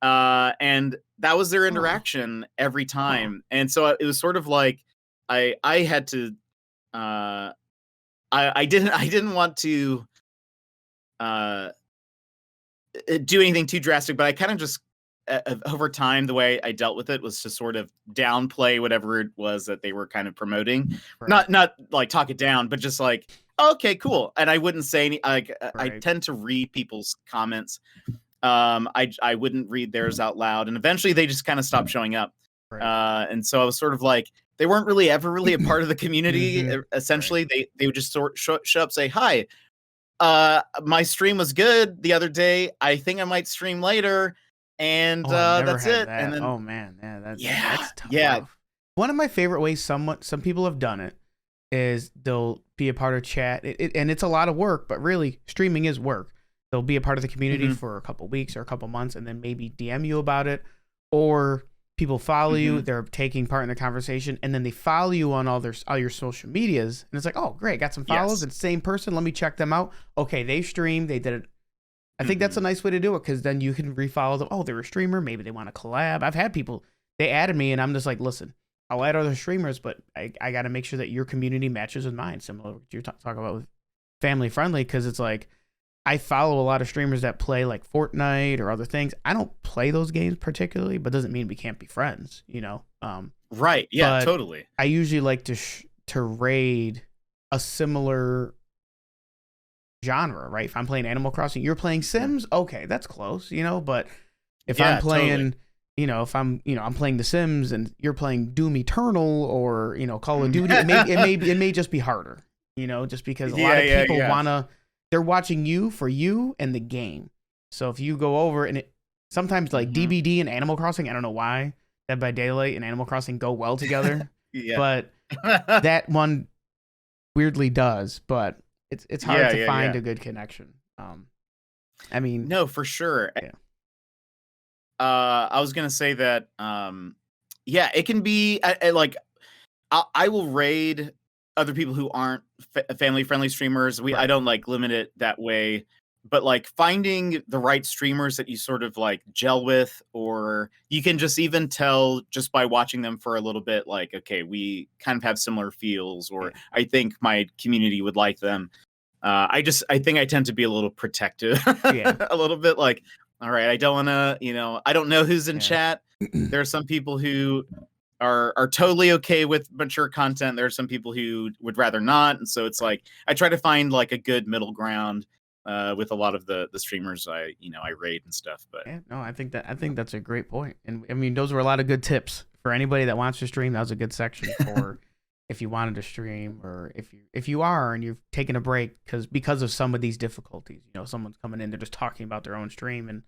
And that was their Huh. interaction every Huh. time. And so it was sort of like I had to uh I didn't want to uh do anything too drastic, but I kind of just over time, the way I dealt with it was to sort of downplay whatever it was that they were kind of promoting. Right. Not like talk it down, but just like, okay, cool. And I wouldn't say any. Like I Right. tend to read people's comments. I wouldn't read theirs out loud, and eventually they just kind of stopped showing up. Right. And so I was sort of like, they weren't really ever really a part of the community. Essentially, Right. they would just show up, say hi. My stream was good the other day. I think I might stream later, and Oh, I've never that's had it. And that. then Oh man, yeah, yeah, that's tough. yeah. One of my favorite ways some people have done it is they'll be a part of chat, and it's a lot of work, but really streaming is work. They'll be a part of the community for a couple weeks or a couple months, and then maybe DM you about it, or people follow you. They're taking part in the conversation, and then they follow you on all your social medias, and it's like, oh great, got some follows. It's the same person. Let me check them out. Okay, they streamed. They did it. I think that's a nice way to do it, because then you can refollow them. Oh, they're a streamer. Maybe they want to collab. I've had people, they added me, and I'm just like, listen, I'll add other streamers, but I got to make sure that your community matches with mine, similar to what you're talking about with family friendly, because it's like, I follow a lot of streamers that play like Fortnite or other things. I don't play those games particularly, but doesn't mean we can't be friends, you know? Right. Yeah, but totally. I usually like to raid a similar genre, right? If I'm playing Animal Crossing, you're playing Sims, okay, that's close, you know? But if I'm playing, totally. you know, if I'm playing The Sims and you're playing Doom Eternal or, you know, Call of Duty, it may just be harder, you know, just because a lot of people they're watching you for you and the game. So if you go over and it sometimes like DBD and Animal Crossing, I don't know why Dead by Daylight and Animal Crossing go well together, but that one weirdly does. But it's hard to find a good connection. I mean, no, for sure. Yeah. I was gonna say that. Yeah, it can be like I will raid other people who aren't family friendly streamers. I don't like limit it that way, but like finding the right streamers that you sort of like gel with, or you can just even tell just by watching them for a little bit, like, okay, we kind of have similar feels, or I think my community would like them. I think I tend to be a little protective, a little bit like, all right, I don't want to, I don't know who's in chat. There are some people who are totally okay with mature content. There are some people who would rather not, and so it's like I try to find like a good middle ground with a lot of the streamers I raid and stuff. But no, I think that's a great point, and I mean those were a lot of good tips for anybody that wants to stream. That was a good section for if you wanted to stream, or if you are and you've taken a break because of some of these difficulties. You know, someone's coming in, they're just talking about their own stream, and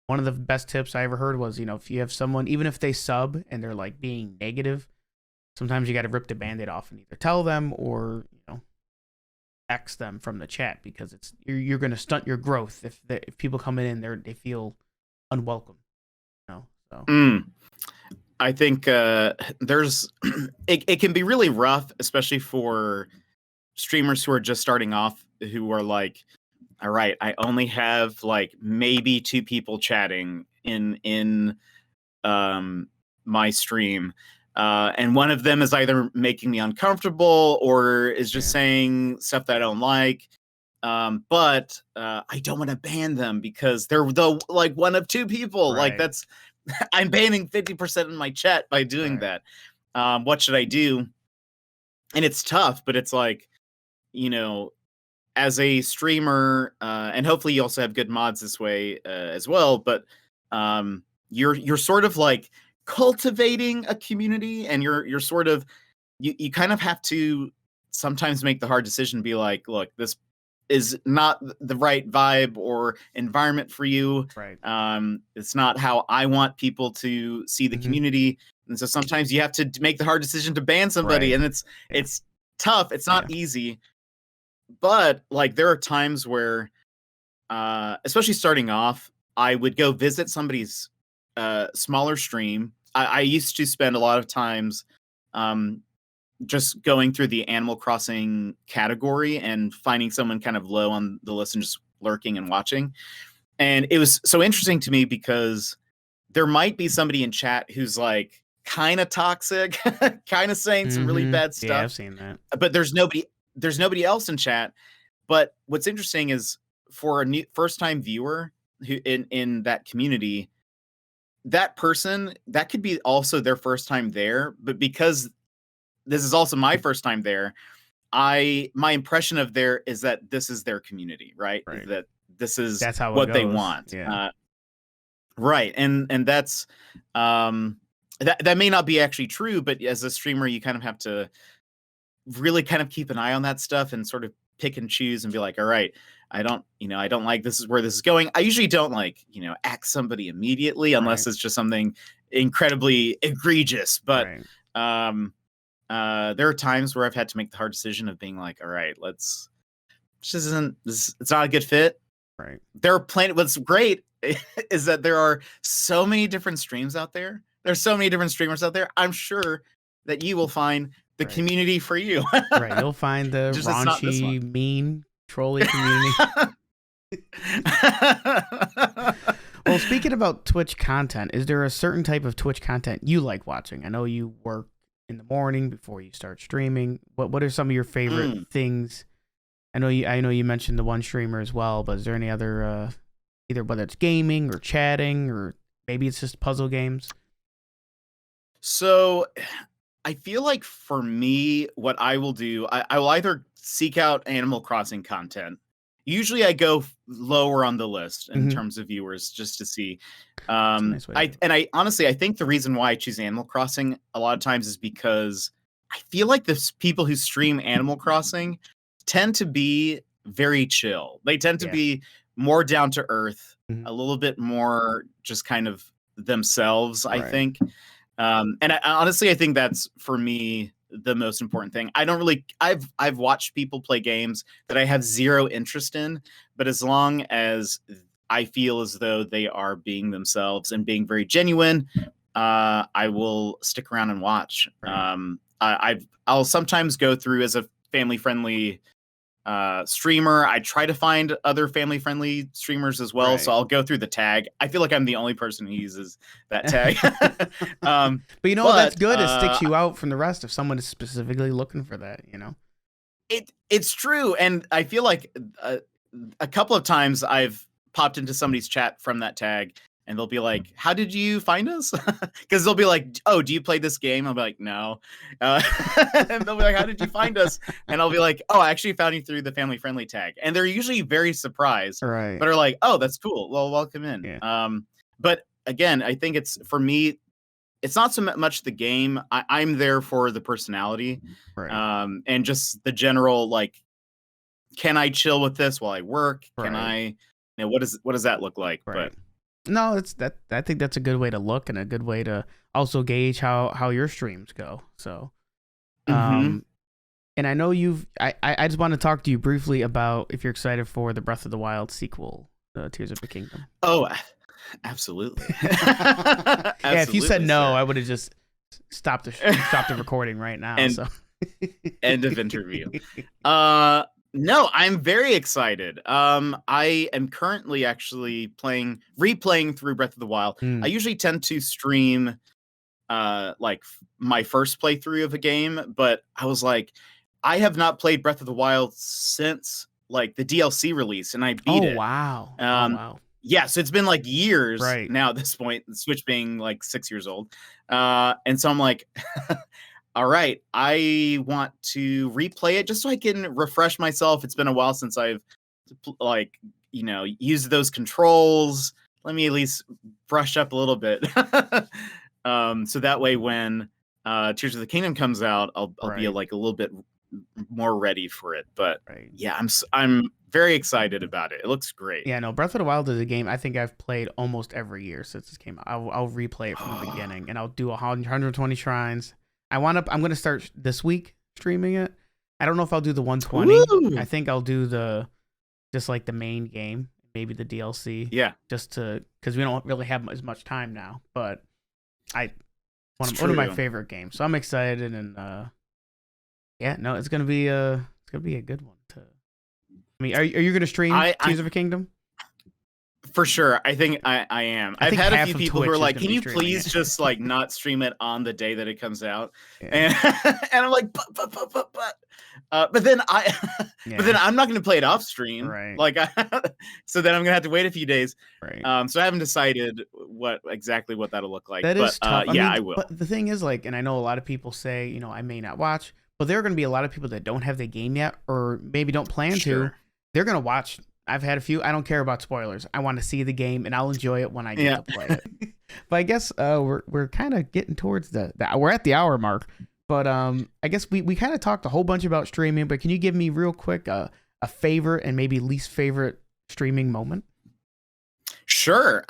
one of the best tips I ever heard was, if you have someone, even if they sub and they're like being negative, sometimes you got to rip the Band-Aid off and either tell them or, X them from the chat, because you're going to stunt your growth if people come in and they feel unwelcome. So. I think there's it can be really rough, especially for streamers who are just starting off, who are like, all right, I only have like maybe 2 people chatting in my stream. And one of them is either making me uncomfortable or is just saying stuff that I don't like. But I don't want to ban them because they're like one of 2 people. Right. Like that's I'm banning 50% of my chat by doing that. What should I do? And it's tough, but it's like, as a streamer, and hopefully you also have good mods this way as well, but you're sort of like cultivating a community, and you're sort of you kind of have to sometimes make the hard decision, be like, look, this is not the right vibe or environment for you. Right. It's not how I want people to see the community, and so sometimes you have to make the hard decision to ban somebody, and it's tough. It's not easy. But like there are times where, especially starting off, I would go visit somebody's smaller stream. I used to spend a lot of times just going through the Animal Crossing category and finding someone kind of low on the list and just lurking and watching. And it was so interesting to me because there might be somebody in chat who's like kind of toxic, kind of saying some really bad stuff. Yeah, I've seen that. But there's nobody else in chat. But what's interesting is for a new first time viewer, who in that community, that person, that could be also their first time there, but because this is also my first time there, my impression of there is that this is their community, right? Right. That this is That's how it what they goes. want. Yeah. Right. And that's that may not be actually true, but as a streamer, you kind of have to really kind of keep an eye on that stuff and sort of pick and choose and be like, all right, I don't like this is where this is going. I usually don't like, axe somebody immediately unless Right. it's just something incredibly egregious. But Right. there are times where I've had to make the hard decision of being like, all right, it's not a good fit. Right. There are plenty. What's great is that there are so many different streams out there. There's so many different streamers out there. I'm sure that you will find the community for you. Right. You'll find the Just it's not this raunchy, one. mean, trolly community. Well, speaking about Twitch content, is there a certain type of Twitch content you like watching? I know you work in the morning before you start streaming. What are some of your favorite things? I know you mentioned the one streamer as well, but is there any other either whether it's gaming or chatting or maybe it's just puzzle games? So I feel like for me, what I will do, I will either seek out Animal Crossing content. Usually I go lower on the list in terms of viewers just to see. Nice I honestly, I think the reason why I choose Animal Crossing a lot of times is because I feel like the people who stream Animal Crossing tend to be very chill. They tend to be more down to earth, a little bit more just kind of themselves, I think. And honestly, I think that's for me the most important thing. I've watched people play games that I have zero interest in, but as long as I feel as though they are being themselves and being very genuine, I will stick around and watch. I'll sometimes go through as a family friendly streamer. I try to find other family friendly streamers as well. So I'll go through the tag. I feel like I'm the only person who uses that tag. But that's good. It sticks you out from the rest if someone is specifically looking for that, It's true. And I feel like a couple of times I've popped into somebody's chat from that tag and they'll be like, how did you find us? Because they'll be like, oh, do you play this game? I'll be like, no. And they'll be like, how did you find us? And I'll be like, oh, I actually found you through the family friendly tag. And they're usually very surprised, but are like, oh, that's cool. Well, welcome in. Yeah. But again, I think for me, it's not so much the game. I'm there for the personality and just the general, like, can I chill with this while I work? Can I, what does that look like? But no, I think that's a good way to look and a good way to also gauge how your streams go. So, and I know I just want to talk to you briefly about if you're excited for the Breath of the Wild sequel, Tears of the Kingdom. Oh, absolutely. Yeah, if you said no, I would have just stopped the recording right now. And so. End of interview. No, I'm very excited. I am currently actually replaying through Breath of the Wild. I usually tend to stream like my first playthrough of a game, but I was like, I have not played Breath of the Wild since like the DLC release, and I beat it. Wow. Wow. Yeah, so it's been like years now at this point, the Switch being like 6 years old. And so I'm like, all right, I want to replay it just so I can refresh myself. It's been a while since I've used those controls. Let me at least brush up a little bit. So that way when Tears of the Kingdom comes out, I'll be like a little bit more ready for it. But yeah, I'm very excited about it. It looks great. Yeah, no, Breath of the Wild is a game I think I've played almost every year since it came out. I'll replay it from the beginning, and I'll do 120 shrines. I'm going to start this week streaming it. I don't know if I'll do the 120. Ooh. I think I'll do just like the main game, maybe the DLC. Yeah. Just because we don't really have as much time now, but one of my favorite games. So I'm excited, and yeah, no, it's gonna be a good one. I mean, are you gonna stream Tears of the Kingdom? For sure. I think I am. I've had a few people who are like, can you please just like not stream it on the day that it comes out? Yeah. And I'm like, but. But then but then Yeah. I'm not going to play it off stream. Right. Like, so then I'm gonna have to wait a few days. Right. So I haven't decided exactly what that'll look like. That But is tough. I yeah, mean, I will. but the thing is, like, and I know a lot of people say, I may not watch, but there are going to be a lot of people that don't have the game yet, or maybe don't plan to. Sure. They're going to watch. I've had a few. I don't care about spoilers. I want to see the game, and I'll enjoy it when I get to play it. But I guess we're kind of getting towards we're at the hour mark. But I guess we kind of talked a whole bunch about streaming. But can you give me real quick a favorite and maybe least favorite streaming moment? Sure.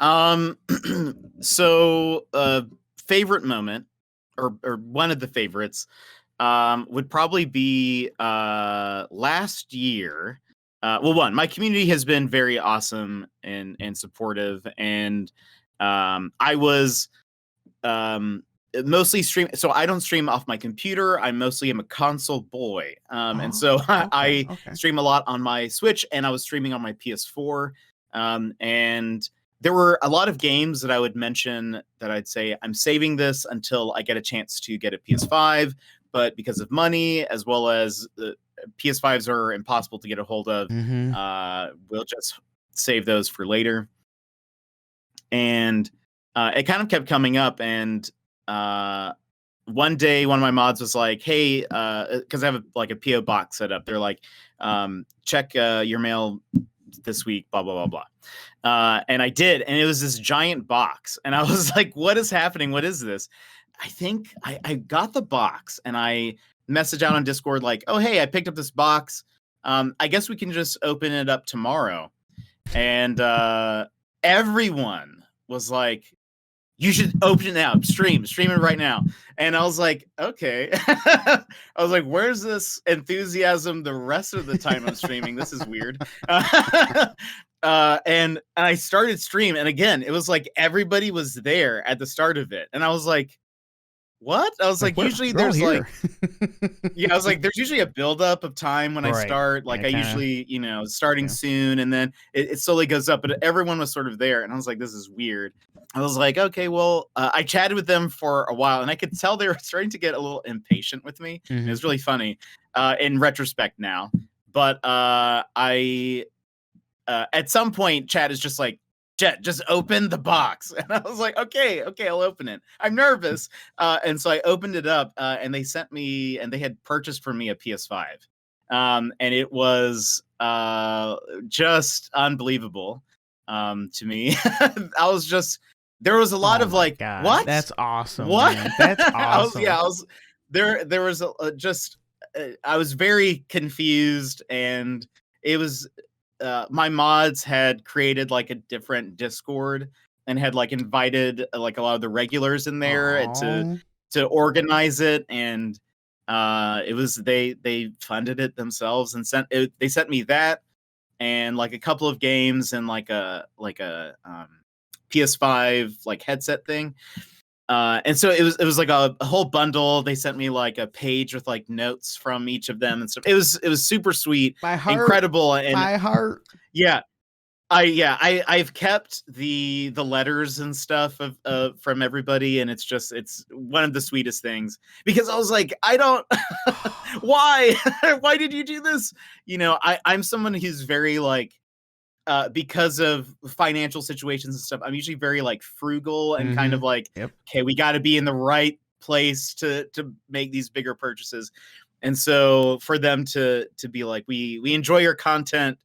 So favorite moment, or one of the favorites, would probably be last year. My community has been very awesome and supportive, and I was mostly stream. So I don't stream off my computer. I mostly am a console boy, and so I stream a lot on my Switch, and I was streaming on my PS4. And there were a lot of games that I would mention that I'd say I'm saving this until I get a chance to get a PS5, but because of money, as well as the PS5s are impossible to get a hold of, we'll just save those for later. And it kind of kept coming up, and one day one of my mods was like, hey, because I have a PO box set up. They're like, check your mail this week, blah, blah, blah, blah. And I did, and it was this giant box. And I was like, what is happening? What is this? I think I got the box, and I messaged out on Discord like, oh, hey, I picked up this box. I guess we can just open it up tomorrow. And everyone was like, you should open it now, stream it right now. And I was like, okay. I was like, where's this enthusiasm the rest of the time I'm streaming? This is weird. And I started stream, and again, it was like everybody was there at the start of it. And I was like, what? I was like, usually there's like, yeah, I was like, there's usually a buildup of time when I start. Like, I usually, starting soon, and then it slowly goes up. But everyone was sort of there, and I was like, this is weird. I was like, okay, well, I chatted with them for a while, and I could tell they were starting to get a little impatient with me. It was really funny in retrospect now. But I at some point, Chad is just like, Jet, just open the box. And I was like, okay, I'll open it. I'm nervous. And so I opened it up, and they sent me, and they had purchased for me a PS5. And it was just unbelievable to me. I was just, there was a lot of like, God, what? That's awesome. What? Man. That's awesome. I was there was just, I was very confused, and it was, my mods had created like a different Discord and had like invited like a lot of the regulars in there to organize it, and it was they funded it themselves and they sent me that and like a couple of games and like a PS5 like headset thing. And so it was like a whole bundle. They sent me like a page with like notes from each of them and stuff. It was super sweet, incredible, and my heart. Yeah, I've kept the letters and stuff of from everybody, and it's one of the sweetest things, because I was like, I don't why did you do this? I'm someone who's very like, because of financial situations and stuff, I'm usually very like frugal and kind of like, okay, we got to be in the right place to make these bigger purchases. And so for them to be like, we enjoy your content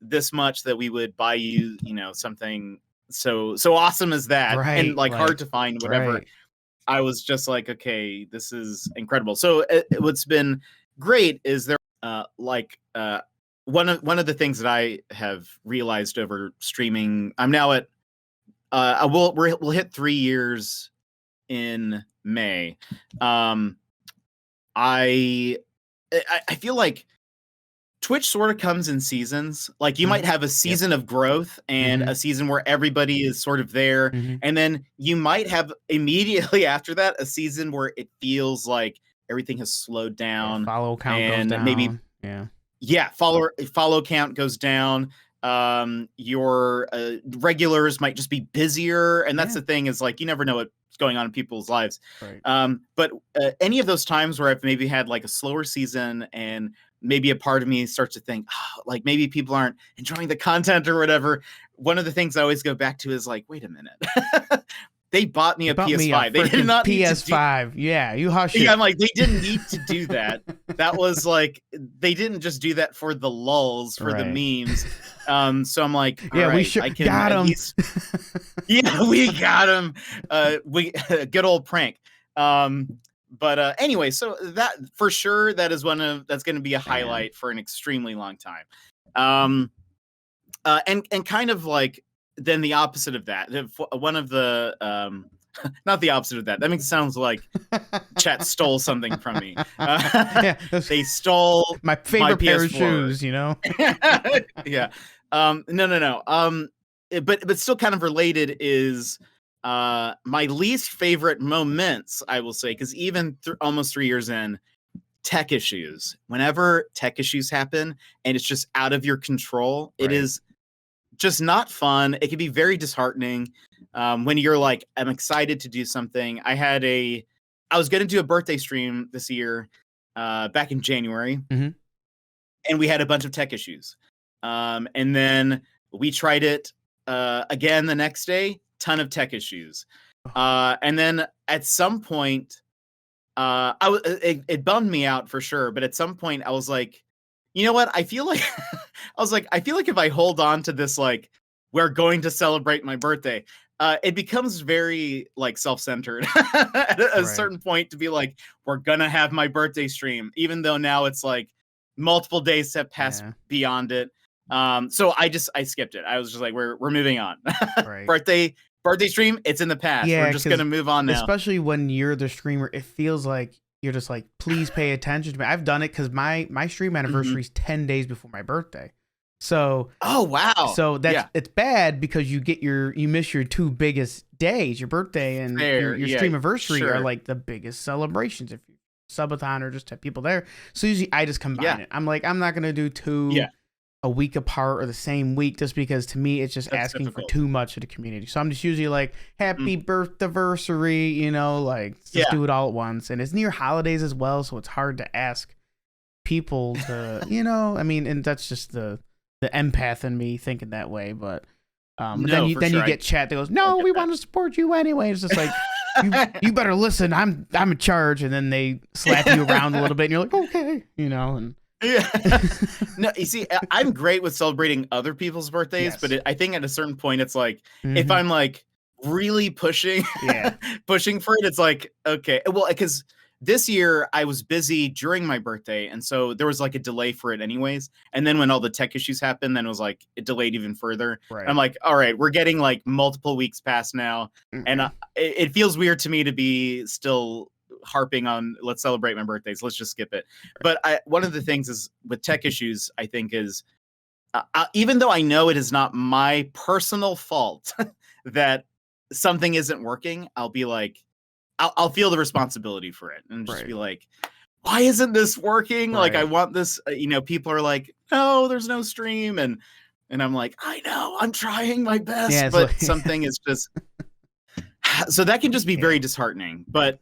this much that we would buy you, something so awesome as that, and like hard to find, whatever. I was just like, okay, this is incredible. So what's been great is there one of the things that I have realized over streaming, I'm now at we'll hit 3 years in May. I feel like Twitch sort of comes in seasons. Like, you might have a season of growth and a season where everybody is sort of there, and then you might have immediately after that a season where it feels like everything has slowed down. Follow count and goes down. Maybe follow count goes down. Your regulars might just be busier, and that's the thing, is like, you never know what's going on in people's lives. But any of those times where I've maybe had like a slower season and maybe a part of me starts to think, oh, like maybe people aren't enjoying the content or whatever. One of the things I always go back to is like, wait a minute. They bought me a PS5. They did not need PS5. Yeah, you hush it. Yeah, I'm like, they didn't need to do that. That was like, they didn't just do that for the lulls, for the memes. So I'm like, yeah, right, we sure I can got him. Yeah, we got him. Good old prank. But anyway, so that for sure, that is that's going to be a highlight for an extremely long time. And kind of like then the opposite of that, one of the not the opposite of that. That makes it sound like chat stole something from me. They stole my favorite pair of shoes, you know? Yeah. No. But still kind of related is my least favorite moments, I will say, because even almost 3 years in, tech issues. Whenever tech issues happen and it's just out of your control, it is just not fun. It can be very disheartening when you're like, I'm excited to do something. I was going to do a birthday stream this year back in January, and we had a bunch of tech issues. And then we tried it again the next day, ton of tech issues. And then at some point, it bummed me out for sure. But at some point I was like, you know what? I feel like if I hold on to this, like, we're going to celebrate my birthday, it becomes very like self-centered at a certain point to be like, we're going to have my birthday stream, even though now it's like multiple days have passed beyond it. So I skipped it. I was just like, we're moving on. Birthday stream, it's in the past. We're just going to move on now. Especially when you're the streamer, it feels like you're just like, please pay attention to me. I've done it because my stream anniversary is 10 days before my birthday. So oh wow. So it's bad because you miss your two biggest days, your birthday and your stream anniversary are like the biggest celebrations if you subathon or just have people there. So usually I just combine it. I'm like, I'm not gonna do two a week apart or the same week just because to me it's just asking for too much of the community. So I'm just usually like, happy birthday-versary, you know, like just do it all at once. And it's near holidays as well, so it's hard to ask people to, you know, I mean, and that's just the empath in me thinking that way. But then you get chat that goes, no, we want to support you anyway. It's just like, you better listen. I'm in charge. And then they slap you around a little bit and you're like, okay, you know, and no, you see, I'm great with celebrating other people's birthdays, but I think at a certain point, it's like, if I'm like really pushing for it, it's like, okay, well, because this year I was busy during my birthday, and so there was like a delay for it anyways. And then when all the tech issues happened, then it was like it delayed even further. I'm like, all right, we're getting like multiple weeks past now, and it feels weird to me to be still harping on let's celebrate my birthdays. Let's just skip it. But one of the things is with tech issues, I think is even though I know it is not my personal fault that something isn't working, I'll be like, I'll feel the responsibility for it and just be like, why isn't this working? Like, I want this, you know, people are like, no, there's no stream. And I'm like, I know, I'm trying my best, but something is just, so that can just be very disheartening. But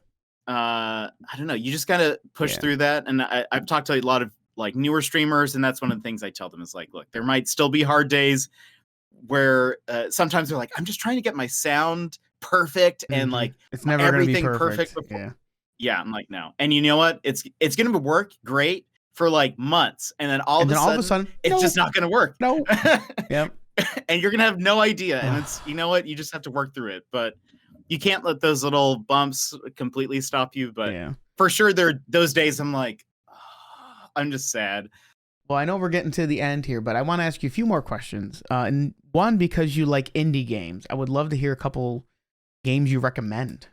I don't know, you just got to push through that. And I've talked to a lot of like newer streamers, and that's one of the things I tell them is like, look, there might still be hard days where sometimes they're like, I'm just trying to get my sound perfect and like it's never everything gonna be perfect before. I'm like, no. And you know what, it's gonna work great for like months, and then all of a sudden it's just not gonna work. And you're gonna have no idea, and it's, you know what, you just have to work through it. But you can't let those little bumps completely stop you. But for sure there are those days I'm like, oh, I'm just sad. Well, I know we're getting to the end here, but I want to ask you a few more questions. And one, because you like indie games, I would love to hear a couple games you recommend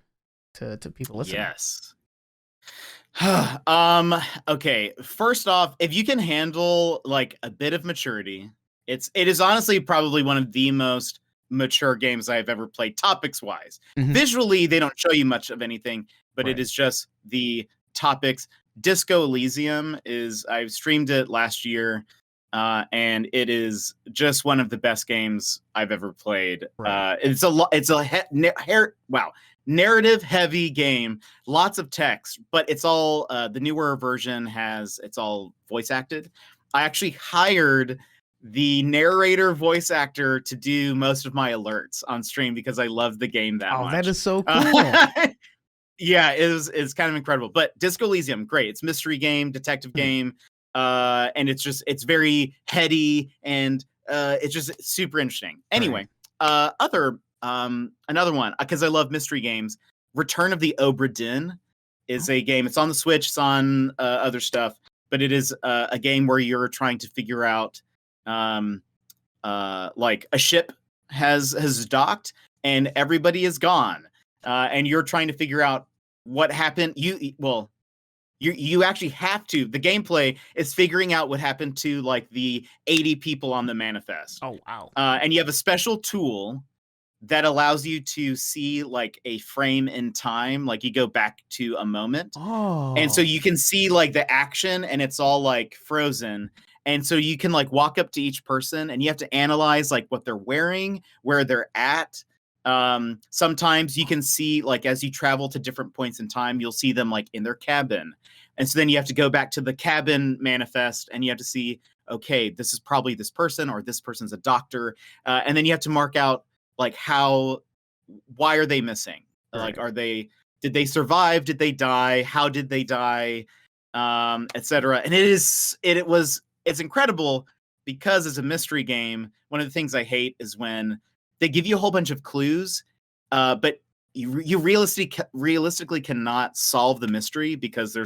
to people listening. Yes. Okay. First off, if you can handle like a bit of maturity, it is honestly probably one of the most mature games I've ever played, topics wise. Visually, they don't show you much of anything, but it is just the topics. Disco Elysium I've streamed it last year, and it is just one of the best games I've ever played. It's narrative heavy game, lots of text, but it's all the newer version it's all voice acted. I actually hired the narrator voice actor to do most of my alerts on stream because I love the game that much. That is so cool. Yeah, it's kind of incredible. But Disco Elysium, great. It's mystery game, detective game, and it's very heady, and it's just super interesting. Anyway, another one, because I love mystery games. Return of the Obra Dinn is a game. It's on the Switch. It's on other stuff, but it is a game where you're trying to figure out, like a ship has docked and everybody is gone, and you're trying to figure out what happened. You actually have to. The gameplay is figuring out what happened to like the 80 people on the manifest. Oh wow! And you have a special tool that allows you to see like a frame in time, like you go back to a moment. And so you can see like the action and it's all like frozen. And so you can like walk up to each person and you have to analyze like what they're wearing, where they're at. Sometimes you can see like as you travel to different points in time, you'll see them like in their cabin. And so then you have to go back to the cabin manifest and you have to see, okay, this is probably this person or this person's a doctor. And then you have to mark out like why are they missing? Right. Like, did they survive? Did they die? How did they die? Etc. And it's incredible because it's a mystery game. One of the things I hate is when they give you a whole bunch of clues, but you realistically cannot solve the mystery because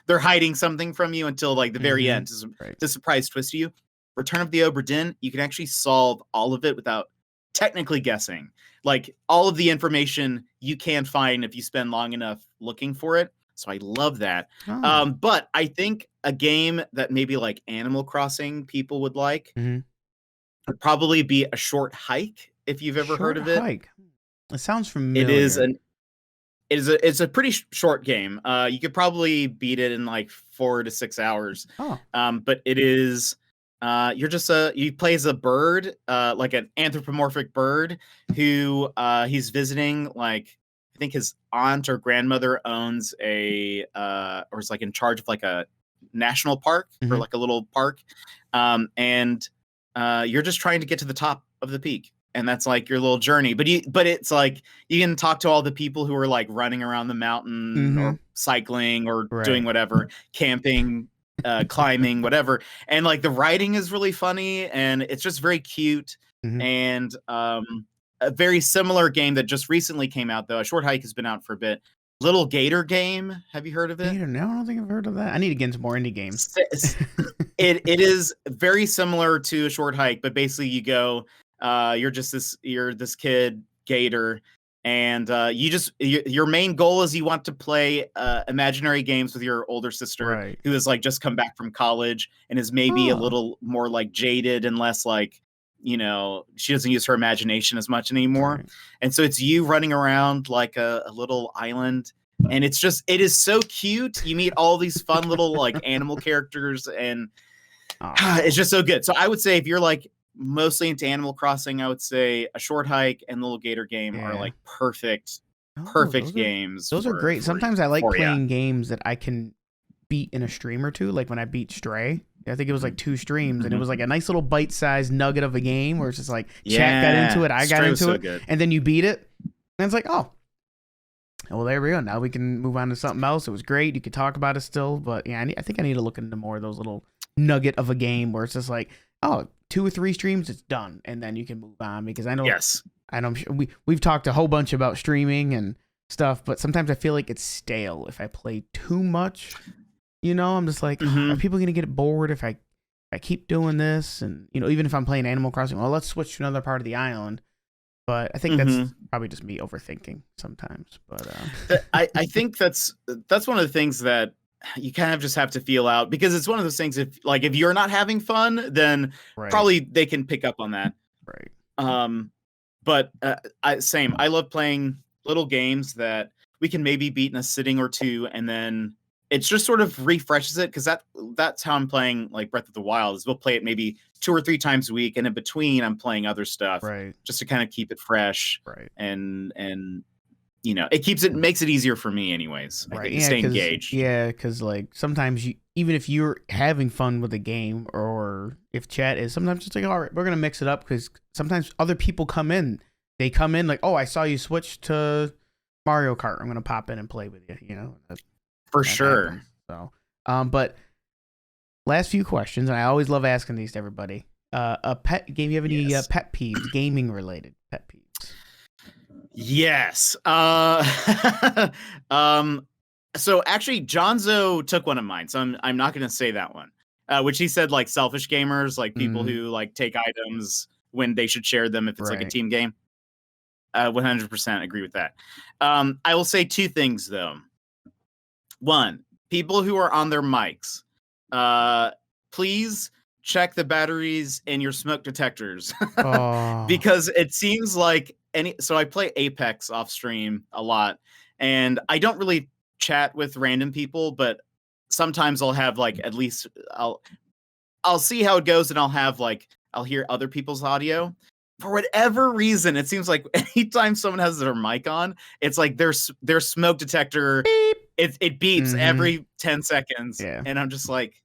they're hiding something from you until like the very end to surprise twist you. Return of the Obra Dinn, you can actually solve all of it without technically guessing. Like all of the information you can find if you spend long enough looking for it. So I love that. But I think a game that maybe like Animal Crossing people would like would probably be A Short Hike. If you've ever heard of it. Hike. It sounds familiar. It's a pretty short game. You could probably beat it in like 4 to 6 hours. But it is you play as a bird, like an anthropomorphic bird who he's visiting. Like I think his aunt or grandmother owns or is like in charge of like a national park or like a little park, and you're just trying to get to the top of the peak. And that's like your little journey, but it's like you can talk to all the people who are like running around the mountain or cycling or doing whatever, camping, climbing, whatever. And like the writing is really funny and it's just very cute. And a very similar game that just recently came out though. A Short Hike has been out for a bit. Little Gator Game. Have you heard of it? Gator? No, I don't think I've heard of that. I need to get into more indie games. It is very similar to A Short Hike, but basically you go. You're this kid Gator, and your main goal is you want to play imaginary games with your older sister who has like just come back from college and is maybe a little more like jaded and less like, you know, she doesn't use her imagination as much anymore. And so it's you running around like a little island, and it is so cute. You meet all these fun little like animal characters, and it's just so good. So I would say if you're like mostly into Animal Crossing, I would say A Short Hike and Little Gator Game are like perfect games. Those are great. Sometimes I like playing games that I can beat in a stream or two. Like when I beat Stray, I think it was like 2 streams, and it was like a nice little bite-sized nugget of a game where it's just like chat got into it, I got into it, and then you beat it, and it's like, oh, well, there we go. Now we can move on to something else. It was great. You could talk about it still, but yeah, I think I need to look into more of those little nugget of a game where it's just like, oh, 2 or 3 streams, it's done, and then you can move on. Because I know, I know we've talked a whole bunch about streaming and stuff, but sometimes I feel like it's stale if I play too much. You know, I'm just like, are people gonna get bored if I keep doing this? And you know, even if I'm playing Animal Crossing, well, let's switch to another part of the island. But I think that's probably just me overthinking sometimes. But I think that's one of the things that you kind of just have to feel out, because it's one of those things, if you're not having fun, then probably they can pick up on that. But I love playing little games that we can maybe beat in a sitting or two, and then it just sort of refreshes it, because that's how I'm playing like Breath of the Wild, is we'll play it maybe 2 or 3 times a week, and in between I'm playing other stuff just to kind of keep it fresh and it makes it easier for me anyways. I think to stay engaged. Yeah, because like sometimes even if you're having fun with the game, or if chat is, sometimes it's like, all right, we're gonna mix it up, because sometimes other people come in. They come in like, oh, I saw you switch to Mario Kart. I'm gonna pop in and play with you. For sure. Happens. So, but last few questions, and I always love asking these to everybody. A pet game. You have any pet peeves, gaming related pet peeves? Yes. So actually, Jonzo took one of mine, so I'm not going to say that one. Which he said, like, selfish gamers, like people who like take items when they should share them if it's like a team game. 100% agree with that. I will say two things though. One, people who are on their mics, please check the batteries in your smoke detectors. Because it seems like so I play Apex off stream a lot, and I don't really chat with random people, but sometimes I'll have like, at least I'll see how it goes, and I'll hear other people's audio. For whatever reason, it seems like anytime someone has their mic on, it's like their smoke detector, it beeps every 10 seconds. Yeah. And I'm just like,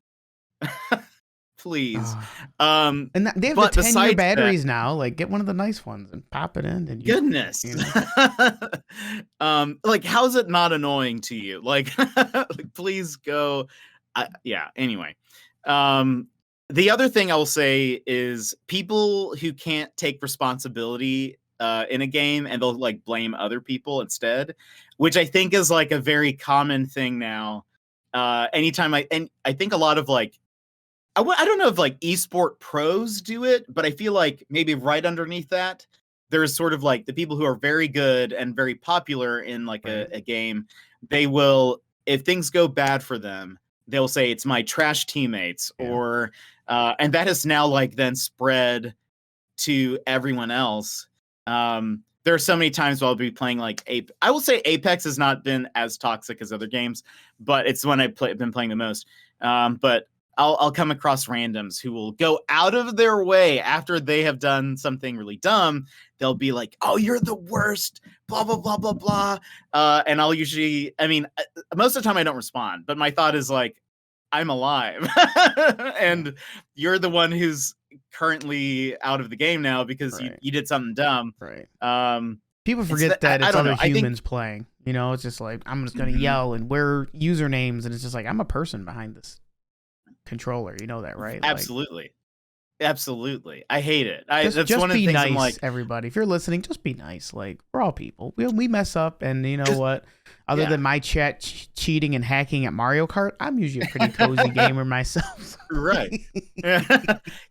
please. And they have the 10-year batteries now. Like, get one of the nice ones and pop it in. And goodness. Like, how's it not annoying to you? Like, please go. Yeah. Anyway. The other thing I will say is people who can't take responsibility in a game, and they'll like blame other people instead, which I think is like a very common thing now. Anytime I think a lot of like, I don't know if like esport pros do it, but I feel like maybe right underneath that, there's sort of like the people who are very good and very popular in like a game. They will, if things go bad for them, they'll say it's my trash teammates, or and that has now like then spread to everyone else. There are so many times where I'll be playing like I will say Apex has not been as toxic as other games, but it's when I've been playing the most. But I'll come across randoms who will go out of their way after they have done something really dumb. They'll be like, "Oh, you're the worst," blah blah blah blah blah. And I'll usually, I mean, most of the time I don't respond, but my thought is like, I'm alive, and you're the one who's currently out of the game now because you did something dumb. Right. People forget that it's other humans playing. It's just like, I'm just gonna yell and wear usernames, and it's just like, I'm a person behind this controller. You know that, right? Absolutely. Absolutely. I hate it. Just be nice, everybody. If you're listening, just be nice. Like, we're all people. We mess up, and you know what? Other than my chat cheating and hacking at Mario Kart, I'm usually a pretty cozy gamer myself. Right. And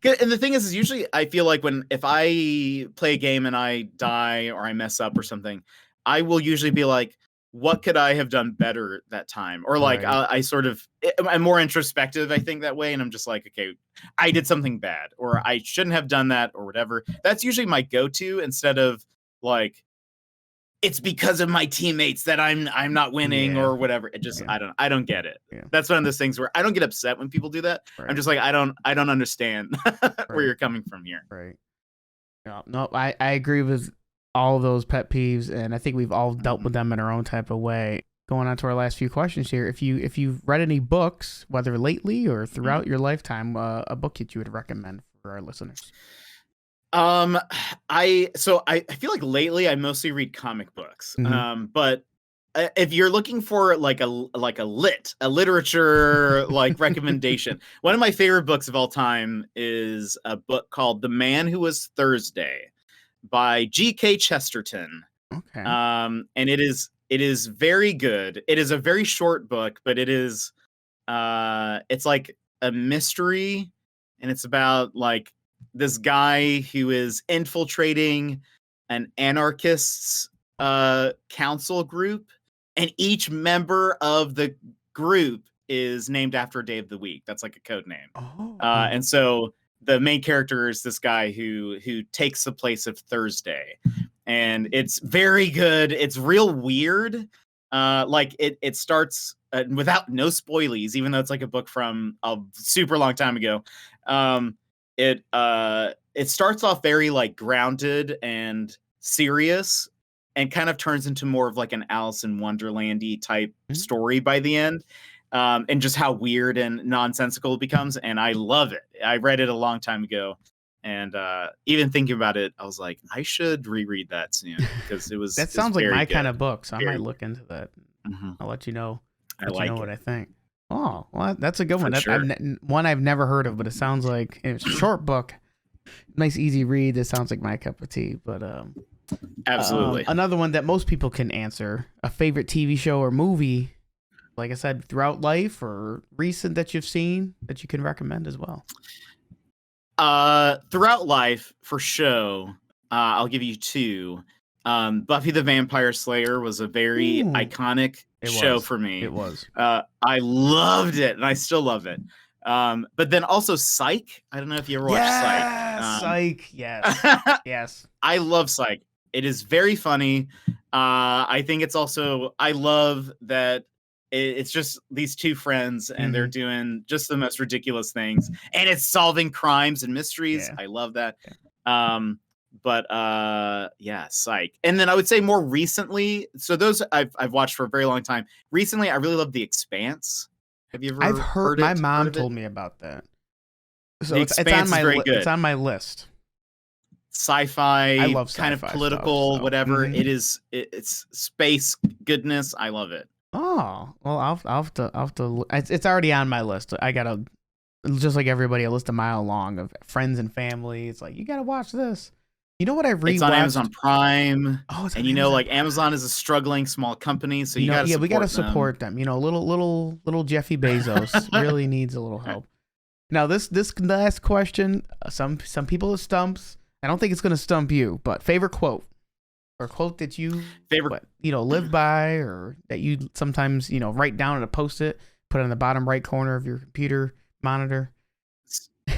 the thing is usually I feel like if I play a game and I die or I mess up or something, I will usually be like, what could I have done better that time? Or like, I'm more introspective, I think, that way. And I'm just like, okay, I did something bad, or I shouldn't have done that, or whatever. That's usually my go-to, instead of like, it's because of my teammates that I'm not winning or whatever. It just, I don't get it. That's one of those things where I don't get upset when people do that. I'm just like, I don't understand where you're coming from here. Right. No, I agree with all of those pet peeves, and I think we've all dealt with them in our own type of way. Going on to our last few questions here. If you've read any books, whether lately or throughout your lifetime, a book that you would recommend for our listeners. I feel like lately I mostly read comic books. But if you're looking for like a literature like recommendation, one of my favorite books of all time is a book called The Man Who Was Thursday by G.K. Chesterton. Okay. And it is very good. It is a very short book, but it is it's like a mystery, and it's about like this guy who is infiltrating an anarchists council group, and each member of the group is named after a day of the week. That's like a code name. And so the main character is this guy who takes the place of Thursday, and it's very good. It's real weird. Like it starts without no spoilies, even though it's like a book from a super long time ago. It starts off very like grounded and serious, and kind of turns into more of like an Alice in Wonderland-y type story by the end. And just how weird and nonsensical it becomes. And I love it. I read it a long time ago. And even thinking about it, I was like, I should reread that soon because it was. That sounds like my kind of book, so very I might look into that. I'll let you know. What I think. Oh, well, that's a good one. Sure. One I've never heard of, but it sounds like it's a short book. Nice, easy read. That sounds like my cup of tea. But absolutely, another one that most people can answer: a favorite TV show or movie. Like I said, throughout life or recent that you've seen that you can recommend as well. Throughout life for show, I'll give you two. Buffy the Vampire Slayer was a very iconic show for me. It was. I loved it, and I still love it. But then also Psych. I don't know if you ever watched Psych. Psych. Yes. Yes. I love Psych. It is very funny. I think it's also. I love that. It's just these two friends, and they're doing just the most ridiculous things, and it's solving crimes and mysteries. I love that. Yeah. Psych. And then I would say more recently, so those I've watched for a very long time. Recently, I really love The Expanse. Have you ever? I've heard my mom told me about that. So it's on my it's on my list. Sci-fi, I love kind of political, stuff, so. whatever. It's space goodness. I love it. Oh, well, I'll have to. It's already on my list. I gotta, just like everybody, a list a mile long of friends and family. It's like, you gotta watch this. You know what I rewatched? It's on Amazon Prime. Oh, and you know, like Amazon is a struggling small company, so you gotta we gotta support them. You know, little Jeffy Bezos really needs a little help. Now, this last question, some people it stumps. I don't think it's gonna stump you, but favorite quote. Or quote that you live by, or that you sometimes write down on a post-it, put it on the bottom right corner of your computer monitor.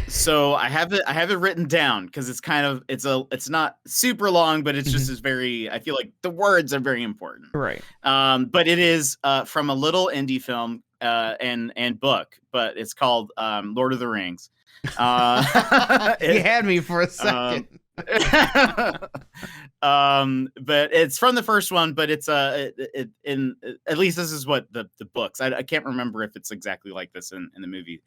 So I have it written down because it's not super long, but it's just as very. I feel like the words are very important, right? But it is from a little indie film and book, but it's called Lord of the Rings. You had me for a second. But it's from the first one, but it's in at least this is what the books. I can't remember if it's exactly like this in the movie.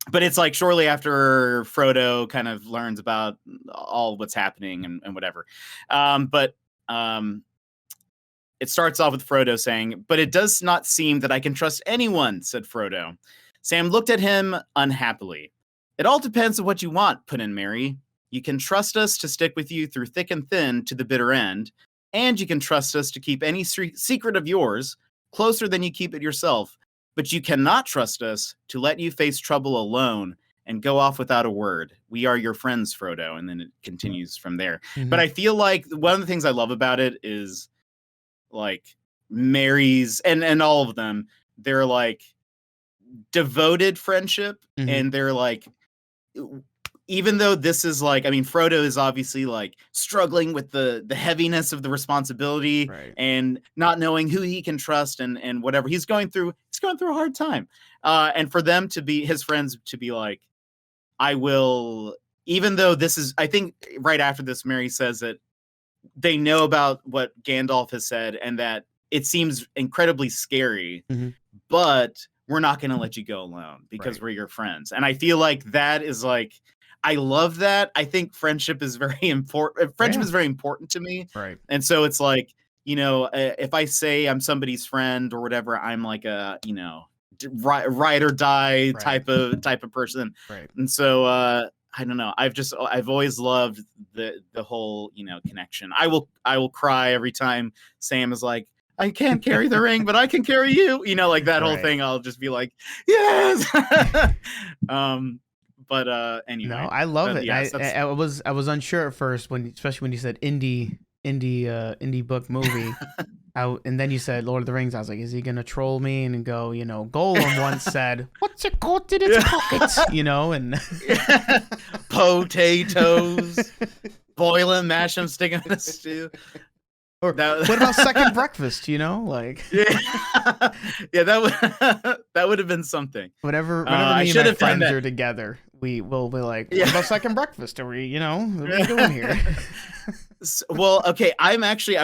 But it's like shortly after Frodo kind of learns about all what's happening and whatever. It starts off with Frodo saying, "But it does not seem that I can trust anyone," said Frodo. Sam looked at him unhappily. "It all depends on what you want," put in Merry. "You can trust us to stick with you through thick and thin to the bitter end, and you can trust us to keep any secret of yours closer than you keep it yourself. But you cannot trust us to let you face trouble alone and go off without a word. We are your friends, Frodo." And then it continues from there. But I feel like one of the things I love about it is like Merry's and all of them, they're like devoted friendship, and they're like, even though this is like, I mean, Frodo is obviously like struggling with the heaviness of the responsibility, right, and not knowing who he can trust and whatever he's going through a hard time. And for them to be his friends, to be like, I will, even though this is, I think right after this, Merry says that they know about what Gandalf has said and that it seems incredibly scary, but we're not going to let you go alone because we're your friends. And I feel like that is like, I love that. I think friendship is very important. Friendship is very important to me. Right. And so it's like, if I say I'm somebody's friend or whatever, I'm like a, ride or die type of person. Right. And so, I don't know. I've always loved the whole, connection. I will cry every time Sam is like, "I can't carry the ring, but I can carry you." Like that whole thing. I'll just be like, yes. But anyway. No, I love it. Yes, I was unsure at first especially when you said indie book movie. And then you said Lord of the Rings. I was like, is he gonna troll me and go, Gollum once said, "What's it got in its pockets?" And potatoes, boil them, mash them, stick them in a stew. Or what about second breakfast? Like, yeah, that would have been something. Whenever me and my friends are together, we will be like, what about second breakfast? Are we, what are we doing here? Well, okay. I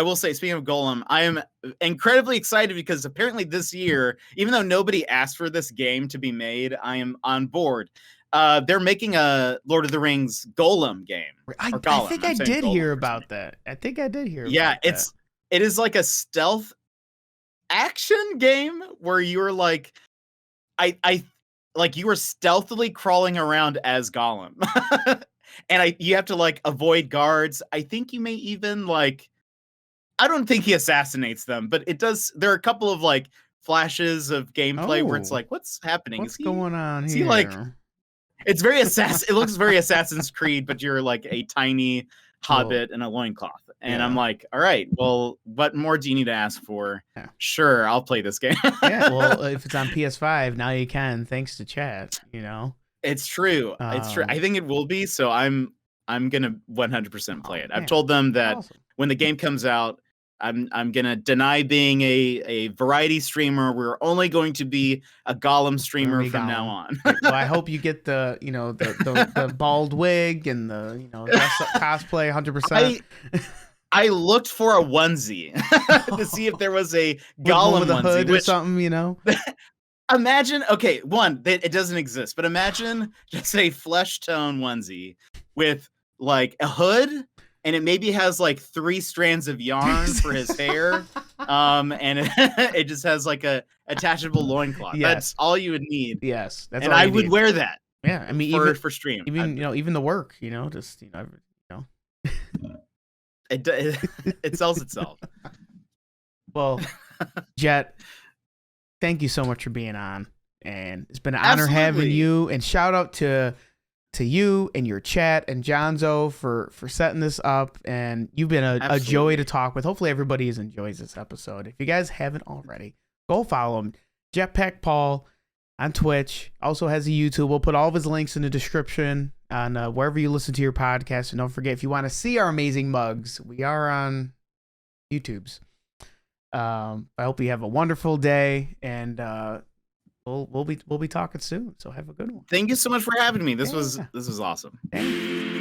will say, speaking of Golem, I am incredibly excited because apparently this year, even though nobody asked for this game to be made, I am on board. They're making a Lord of the Rings Golem game. I Gollum. think I did hear about that. I think I did hear about that. It is like a stealth action game where you're like, you were stealthily crawling around as Gollum. And you have to like avoid guards. I think you may even like, I don't think he assassinates them, but there are a couple of like flashes of gameplay where it's like, what's happening? What's going on here? Is he like, it's very it looks very Assassin's Creed, but you're like a tiny hobbit in a loincloth. And I'm like, all right, well, what more do you need to ask for? Yeah. Sure, I'll play this game. Yeah, well, if it's on PS5, now you can, thanks to chat, you know? It's true. It's true. I think it will be, so I'm gonna 100% play it. I've told them that when the game comes out, I'm gonna deny being a variety streamer. We're only going to be a Gollum streamer from now on. Well, I hope you get the the bald wig and the cosplay 100%. I looked for a onesie to see if there was a Gollum with a hood onesie, or something, you know. Imagine, okay, it doesn't exist, but imagine just a flesh tone onesie with like a hood, and it maybe has like 3 strands of yarn for his hair, and it just has like a attachable loincloth. Yes. That's all you would need. Yes, that's and all I would wear that. Yeah, I mean, for stream, even even the work, just it sells itself. Well, Jet, thank you so much for being on, and it's been an honor having you. And shout out to you and your chat and Jonzo for setting this up. And you've been a joy to talk with. Hopefully everybody enjoys this episode. If you guys haven't already, go follow him, Jetpack Paul, on Twitch. Also has a YouTube. We'll put all of his links in the description on wherever you listen to your podcast. And don't forget, if you want to see our amazing mugs, we are on YouTube's. I hope you have a wonderful day, and we'll be talking soon. So have a good one. Thank you so much for having me. This was awesome. Thanks.